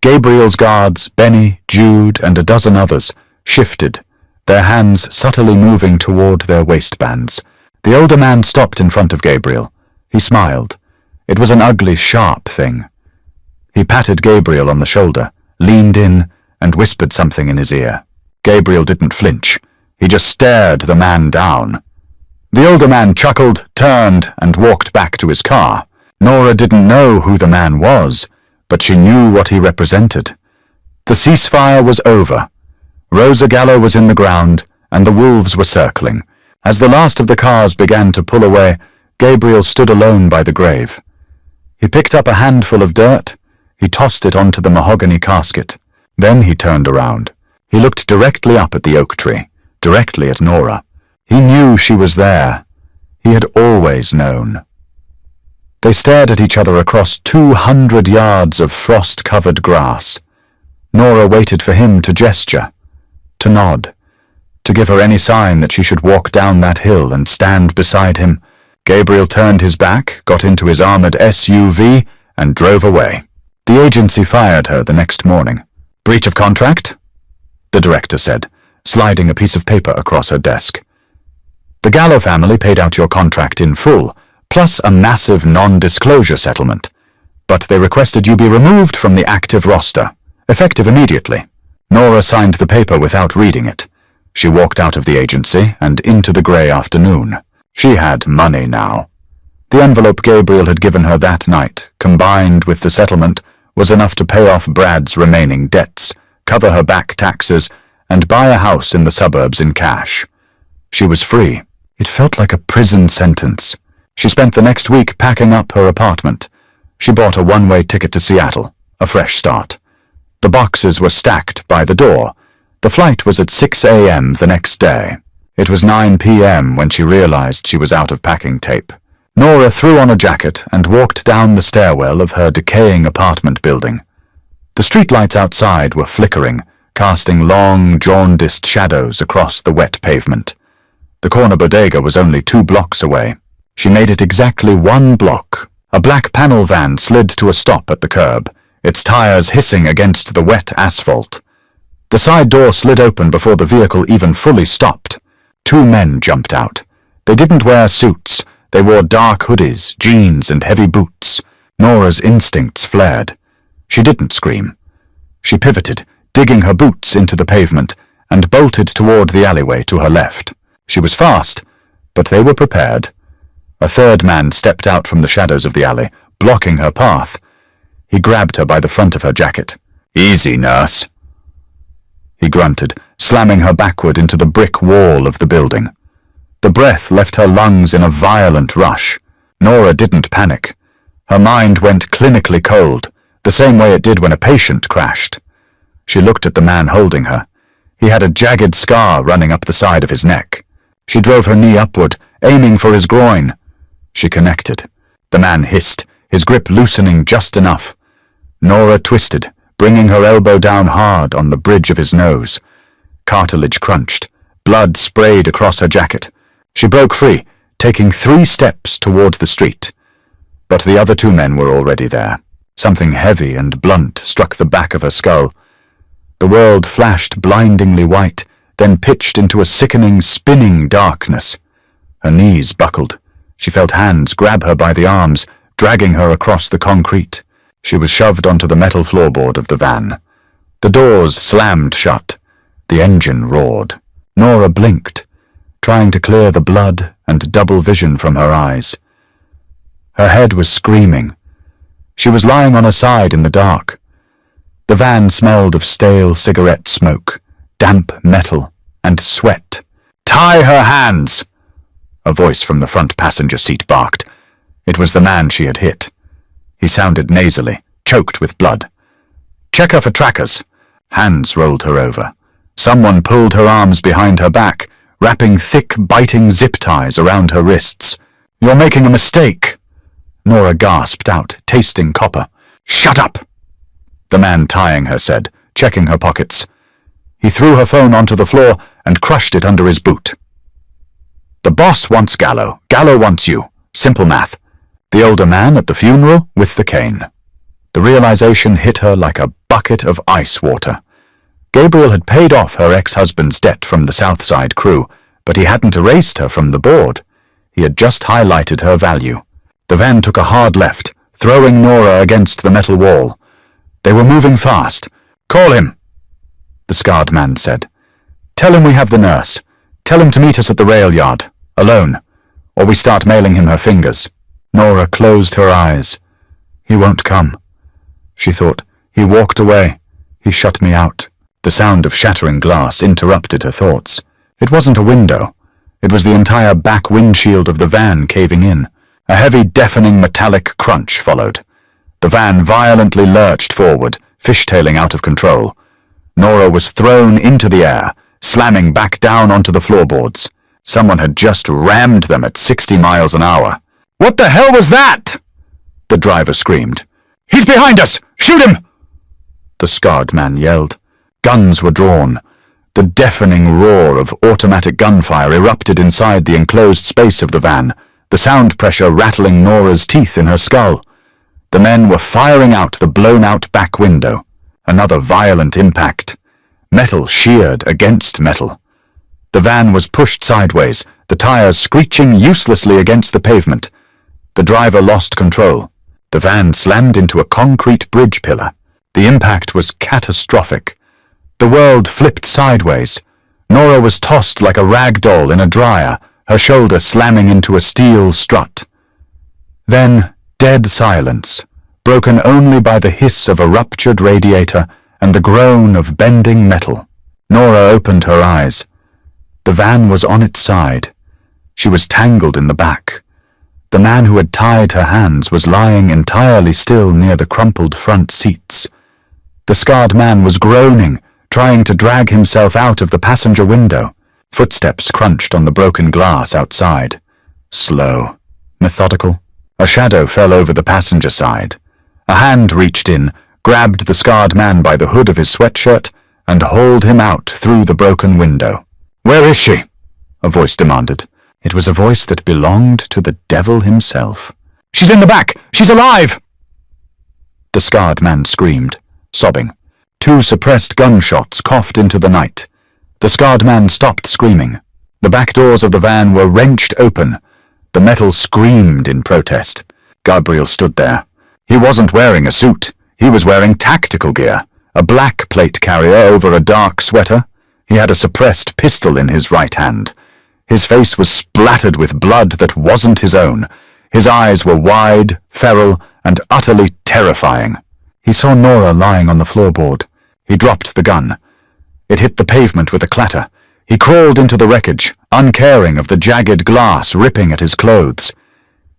Gabriel's guards, Benny, Jude, and a dozen others, shifted, their hands subtly moving toward their waistbands. The older man stopped in front of Gabriel. He smiled. It was an ugly, sharp thing. He patted Gabriel on the shoulder, leaned in, and whispered something in his ear. Gabriel didn't flinch. He just stared the man down. The older man chuckled, turned, and walked back to his car. Nora didn't know who the man was, but she knew what he represented. The ceasefire was over. Rosa Gallo was in the ground, and the wolves were circling. As the last of the cars began to pull away, Gabriel stood alone by the grave. He picked up a handful of dirt. He tossed it onto the mahogany casket. Then he turned around. He looked directly up at the oak tree, directly at Nora. He knew she was there. He had always known. They stared at each other across 200 yards of frost-covered grass. Nora waited for him to gesture, to nod, to give her any sign that she should walk down that hill and stand beside him. Gabriel turned his back, got into his armored SUV, and drove away. The agency fired her the next morning. Breach of contract? The director said, sliding a piece of paper across her desk. The Gallo family paid out your contract in full, plus a massive non-disclosure settlement. But they requested you be removed from the active roster, effective immediately. Nora signed the paper without reading it. She walked out of the agency and into the grey afternoon. She had money now. The envelope Gabriel had given her that night, combined with the settlement, was enough to pay off Brad's remaining debts, cover her back taxes, and buy a house in the suburbs in cash. She was free. It felt like a prison sentence. She spent the next week packing up her apartment. She bought a one-way ticket to Seattle, a fresh start. The boxes were stacked by the door. The flight was at 6 a.m. the next day. It was 9 p.m. when she realized she was out of packing tape. Nora threw on a jacket and walked down the stairwell of her decaying apartment building. The streetlights outside were flickering, casting long, jaundiced shadows across the wet pavement. The corner bodega was only 2 blocks away. She made it exactly 1 block. A black panel van slid to a stop at the curb, its tires hissing against the wet asphalt. The side door slid open before the vehicle even fully stopped. 2 men jumped out. They didn't wear suits. They wore dark hoodies, jeans, and heavy boots. Nora's instincts flared. She didn't scream. She pivoted, digging her boots into the pavement, and bolted toward the alleyway to her left. She was fast, but they were prepared. A 3rd man stepped out from the shadows of the alley, blocking her path. He grabbed her by the front of her jacket. "Easy, nurse," he grunted, slamming her backward into the brick wall of the building. The breath left her lungs in a violent rush. Nora didn't panic. Her mind went clinically cold, the same way it did when a patient crashed. She looked at the man holding her. He had a jagged scar running up the side of his neck. She drove her knee upward, aiming for his groin. She connected. The man hissed, his grip loosening just enough. Nora twisted, bringing her elbow down hard on the bridge of his nose. Cartilage crunched. Blood sprayed across her jacket. She broke free, taking 3 steps toward the street. But the other 2 men were already there. Something heavy and blunt struck the back of her skull. The world flashed blindingly white, then pitched into a sickening, spinning darkness. Her knees buckled. She felt hands grab her by the arms, dragging her across the concrete. She was shoved onto the metal floorboard of the van. The doors slammed shut. The engine roared. Nora blinked, trying to clear the blood and double vision from her eyes. Her head was screaming. She was lying on her side in the dark. The van smelled of stale cigarette smoke, damp metal, and sweat. "Tie her hands!" A voice from the front passenger seat barked. It was the man she had hit. He sounded nasally, choked with blood. "Check her for trackers." Hands rolled her over. Someone pulled her arms behind her back, wrapping thick, biting zip ties around her wrists. "You're making a mistake." Nora gasped out, tasting copper. "Shut up!" the man tying her said, checking her pockets. He threw her phone onto the floor and crushed it under his boot. "The boss wants Gallo. Gallo wants you. Simple math." The older man at the funeral with the cane. The realization hit her like a bucket of ice water. Gabriel had paid off her ex-husband's debt from the Southside crew, but he hadn't erased her from the board. He had just highlighted her value. The van took a hard left, throwing Nora against the metal wall. They were moving fast. "Call him," the scarred man said. "Tell him we have the nurse. Tell him to meet us at the rail yard, alone, or we start mailing him her fingers." Nora closed her eyes. "He won't come," she thought. "He walked away. He shut me out." The sound of shattering glass interrupted her thoughts. It wasn't a window. It was the entire back windshield of the van caving in. A heavy, deafening metallic crunch followed. The van violently lurched forward, fishtailing out of control. Nora was thrown into the air, slamming back down onto the floorboards. Someone had just rammed them at 60 miles an hour. "What the hell was that?" the driver screamed. "He's behind us! Shoot him!" the scarred man yelled. Guns were drawn. The deafening roar of automatic gunfire erupted inside the enclosed space of the van, the sound pressure rattling Nora's teeth in her skull. The men were firing out the blown-out back window. Another violent impact. Metal sheared against metal. The van was pushed sideways, the tires screeching uselessly against the pavement. The driver lost control. The van slammed into a concrete bridge pillar. The impact was catastrophic. The world flipped sideways. Nora was tossed like a rag doll in a dryer, her shoulder slamming into a steel strut. Then, dead silence, broken only by the hiss of a ruptured radiator and the groan of bending metal. Nora opened her eyes. The van was on its side. She was tangled in the back. The man who had tied her hands was lying entirely still near the crumpled front seats. The scarred man was groaning, trying to drag himself out of the passenger window. Footsteps crunched on the broken glass outside. Slow, methodical. A shadow fell over the passenger side. A hand reached in, grabbed the scarred man by the hood of his sweatshirt, and hauled him out through the broken window. "Where is she?" a voice demanded. It was a voice that belonged to the devil himself. "She's in the back! She's alive!" The scarred man screamed, sobbing. 2 suppressed gunshots coughed into the night. The scarred man stopped screaming. The back doors of the van were wrenched open. The metal screamed in protest. Gabriel stood there. He wasn't wearing a suit. He was wearing tactical gear, a black plate carrier over a dark sweater. He had a suppressed pistol in his right hand. His face was splattered with blood that wasn't his own. His eyes were wide, feral, and utterly terrifying. He saw Nora lying on the floorboard. He dropped the gun. It hit the pavement with a clatter. He crawled into the wreckage, uncaring of the jagged glass ripping at his clothes.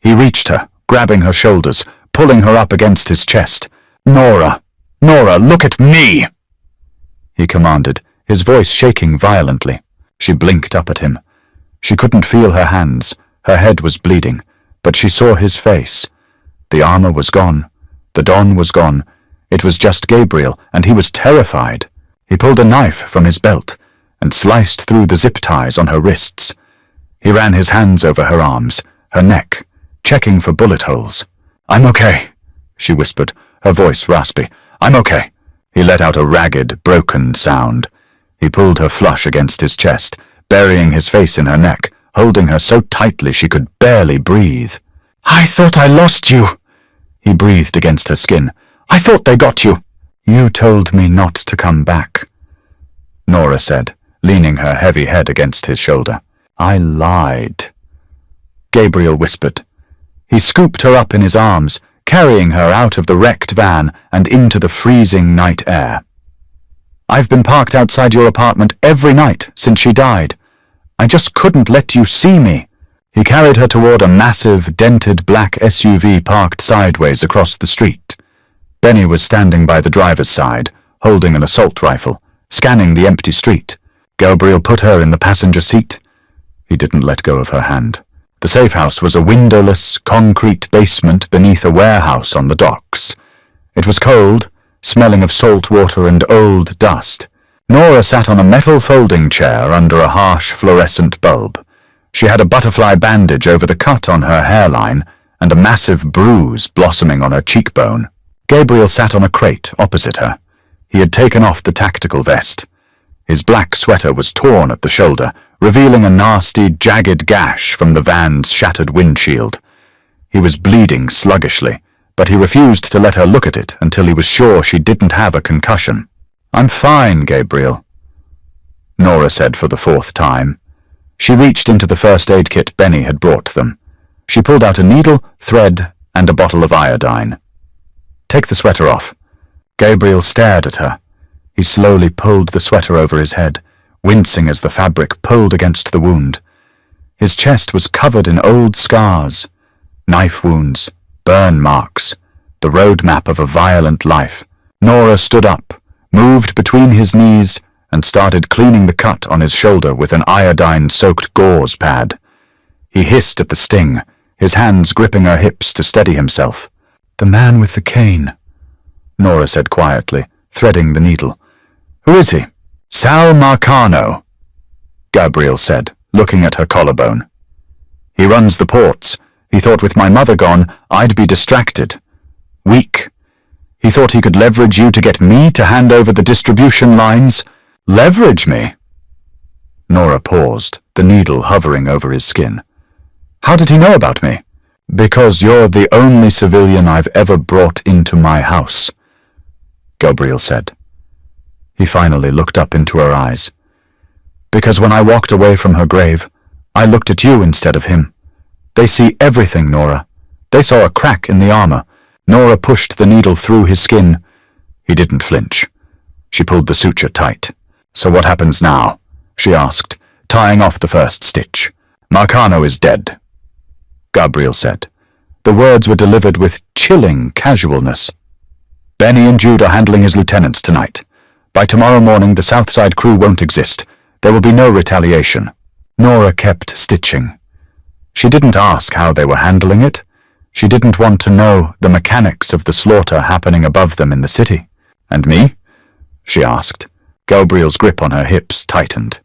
He reached her, grabbing her shoulders, pulling her up against his chest. "Nora! Nora, look at me!" he commanded, his voice shaking violently. She blinked up at him. She couldn't feel her hands. Her head was bleeding, but she saw his face. The armor was gone. The dawn was gone. It was just Gabriel, and he was terrified. He pulled a knife from his belt and sliced through the zip ties on her wrists. He ran his hands over her arms, her neck, checking for bullet holes. "I'm okay," she whispered, her voice raspy. "I'm okay." He let out a ragged, broken sound. He pulled her flush against his chest, burying his face in her neck, holding her so tightly she could barely breathe. "I thought I lost you," he breathed against her skin. "I thought they got you." "You told me not to come back," Nora said, leaning her heavy head against his shoulder. "I lied," Gabriel whispered. He scooped her up in his arms, carrying her out of the wrecked van and into the freezing night air. "I've been parked outside your apartment every night since she died. I just couldn't let you see me." He carried her toward a massive, dented black SUV parked sideways across the street. Benny was standing by the driver's side, holding an assault rifle, scanning the empty street. Gabriel put her in the passenger seat. He didn't let go of her hand. The safe house was a windowless, concrete basement beneath a warehouse on the docks. It was cold, smelling of salt water and old dust. Nora sat on a metal folding chair under a harsh fluorescent bulb. She had a butterfly bandage over the cut on her hairline and a massive bruise blossoming on her cheekbone. Gabriel sat on a crate opposite her. He had taken off the tactical vest. His black sweater was torn at the shoulder, revealing a nasty, jagged gash from the van's shattered windshield. He was bleeding sluggishly, but he refused to let her look at it until he was sure she didn't have a concussion. "I'm fine, Gabriel," Nora said for the 4th time. She reached into the first aid kit Benny had brought them. She pulled out a needle, thread, and a bottle of iodine. "Take the sweater off." Gabriel stared at her. He slowly pulled the sweater over his head, wincing as the fabric pulled against the wound. His chest was covered in old scars, knife wounds, burn marks, the roadmap of a violent life. Nora stood up, moved between his knees, and started cleaning the cut on his shoulder with an iodine-soaked gauze pad. He hissed at the sting, his hands gripping her hips to steady himself. "The man with the cane," Nora said quietly, threading the needle. "Who is he?" "Sal Marcano," Gabriel said, looking at her collarbone. "He runs the ports. He thought with my mother gone, I'd be distracted. Weak. He thought he could leverage you to get me to hand over the distribution lines. Leverage me?" Nora paused, the needle hovering over his skin. "How did he know about me?" "Because you're the only civilian I've ever brought into my house," Gabriel said. He finally looked up into her eyes. "Because when I walked away from her grave, I looked at you instead of him. They see everything, Nora. They saw a crack in the armor." Nora pushed the needle through his skin. He didn't flinch. She pulled the suture tight. "So what happens now?" she asked, tying off the first stitch. "Marcano is dead," Gabriel said. The words were delivered with chilling casualness. "Benny and Jude are handling his lieutenants tonight. By tomorrow morning the Southside crew won't exist. There will be no retaliation." Nora kept stitching. She didn't ask how they were handling it. She didn't want to know the mechanics of the slaughter happening above them in the city. "And me?" she asked. Gabriel's grip on her hips tightened.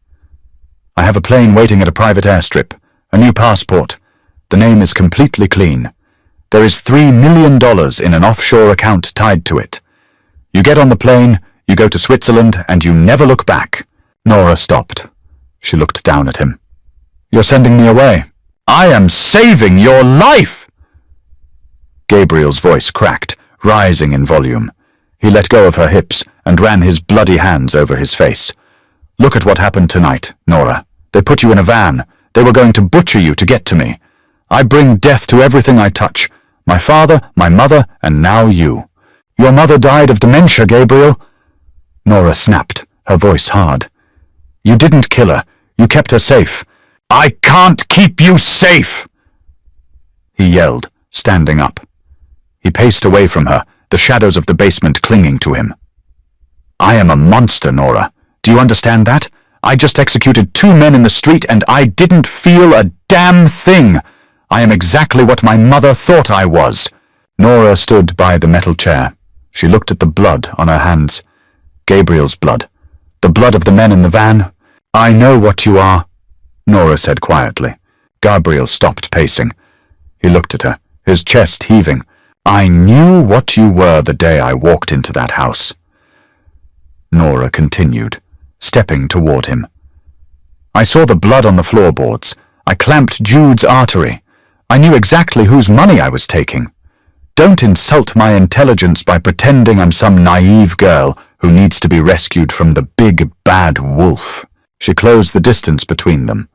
I have a plane waiting at a private airstrip, a new passport. The name is completely clean. There is $3 million in an offshore account tied to it. You get on the plane, you go to Switzerland, and you never look back. Nora stopped. She looked down at him. You're sending me away. I am saving your life! Gabriel's voice cracked, rising in volume. He let go of her hips and ran his bloody hands over his face. Look at what happened tonight, Nora. They put you in a van. They were going to butcher you to get to me. I bring death to everything I touch. My father, my mother, and now you. Your mother died of dementia, Gabriel. Nora snapped, her voice hard. You didn't kill her. You kept her safe. I can't keep you safe! He yelled, standing up. He paced away from her, the shadows of the basement clinging to him. I am a monster, Nora. Do you understand that? I just executed 2 men in the street and I didn't feel a damn thing. I am exactly what my mother thought I was. Nora stood by the metal chair. She looked at the blood on her hands. Gabriel's blood. The blood of the men in the van. I know what you are, Nora said quietly. Gabriel stopped pacing. He looked at her, his chest heaving. I knew what you were the day I walked into that house. Nora continued, stepping toward him. I saw the blood on the floorboards. I clamped Jude's artery. I knew exactly whose money I was taking. Don't insult my intelligence by pretending I'm some naive girl who needs to be rescued from the big bad wolf. She closed the distance between them.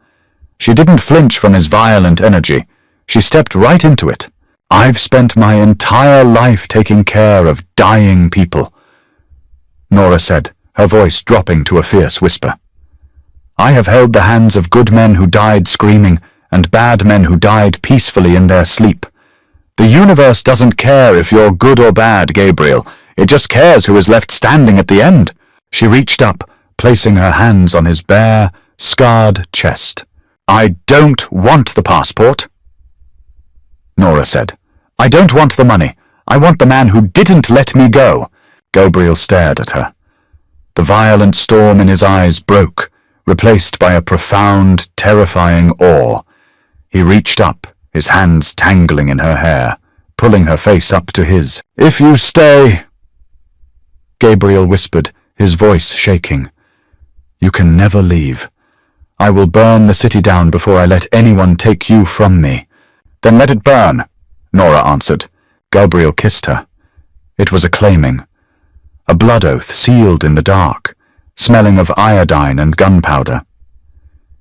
She didn't flinch from his violent energy. She stepped right into it. I've spent my entire life taking care of dying people, Nora said, her voice dropping to a fierce whisper. I have held the hands of good men who died screaming and bad men who died peacefully in their sleep. The universe doesn't care if you're good or bad, Gabriel. It just cares who is left standing at the end. She reached up, placing her hands on his bare, scarred chest. I don't want the passport, Nora said. I don't want the money. I want the man who didn't let me go. Gabriel stared at her. The violent storm in his eyes broke, replaced by a profound, terrifying awe. He reached up, his hands tangling in her hair, pulling her face up to his. If you stay, Gabriel whispered, his voice shaking. You can never leave. I will burn the city down before I let anyone take you from me. Then let it burn, Nora answered. Gabriel kissed her. It was a claiming. A blood oath sealed in the dark, smelling of iodine and gunpowder.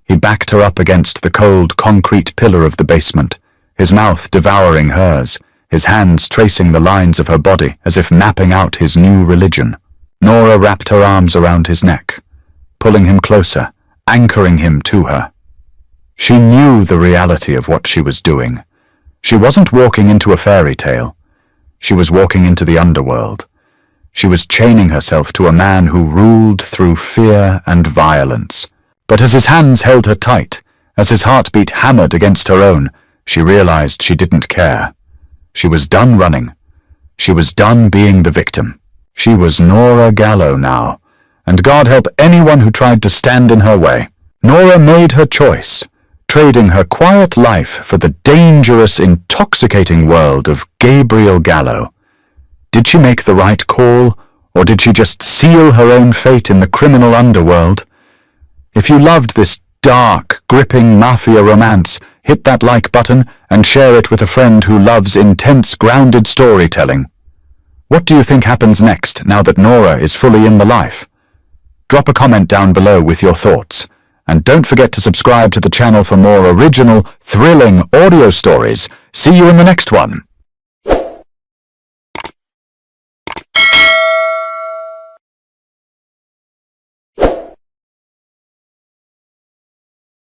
He backed her up against the cold concrete pillar of the basement, his mouth devouring hers, his hands tracing the lines of her body as if mapping out his new religion. Nora wrapped her arms around his neck, pulling him closer, anchoring him to her. She knew the reality of what she was doing. She wasn't walking into a fairy tale. She was walking into the underworld. She was chaining herself to a man who ruled through fear and violence. But as his hands held her tight, as his heartbeat hammered against her own, she realized she didn't care. She was done running. She was done being the victim. She was Nora Gallo now, and God help anyone who tried to stand in her way. Nora made her choice, trading her quiet life for the dangerous, intoxicating world of Gabriel Gallo. Did she make the right call, or did she just seal her own fate in the criminal underworld? If you loved this dark, gripping Mafia romance, hit that like button and share it with a friend who loves intense, grounded storytelling. What do you think happens next now that Nora is fully in the life? Drop a comment down below with your thoughts. And don't forget to subscribe to the channel for more original, thrilling audio stories. See you in the next one.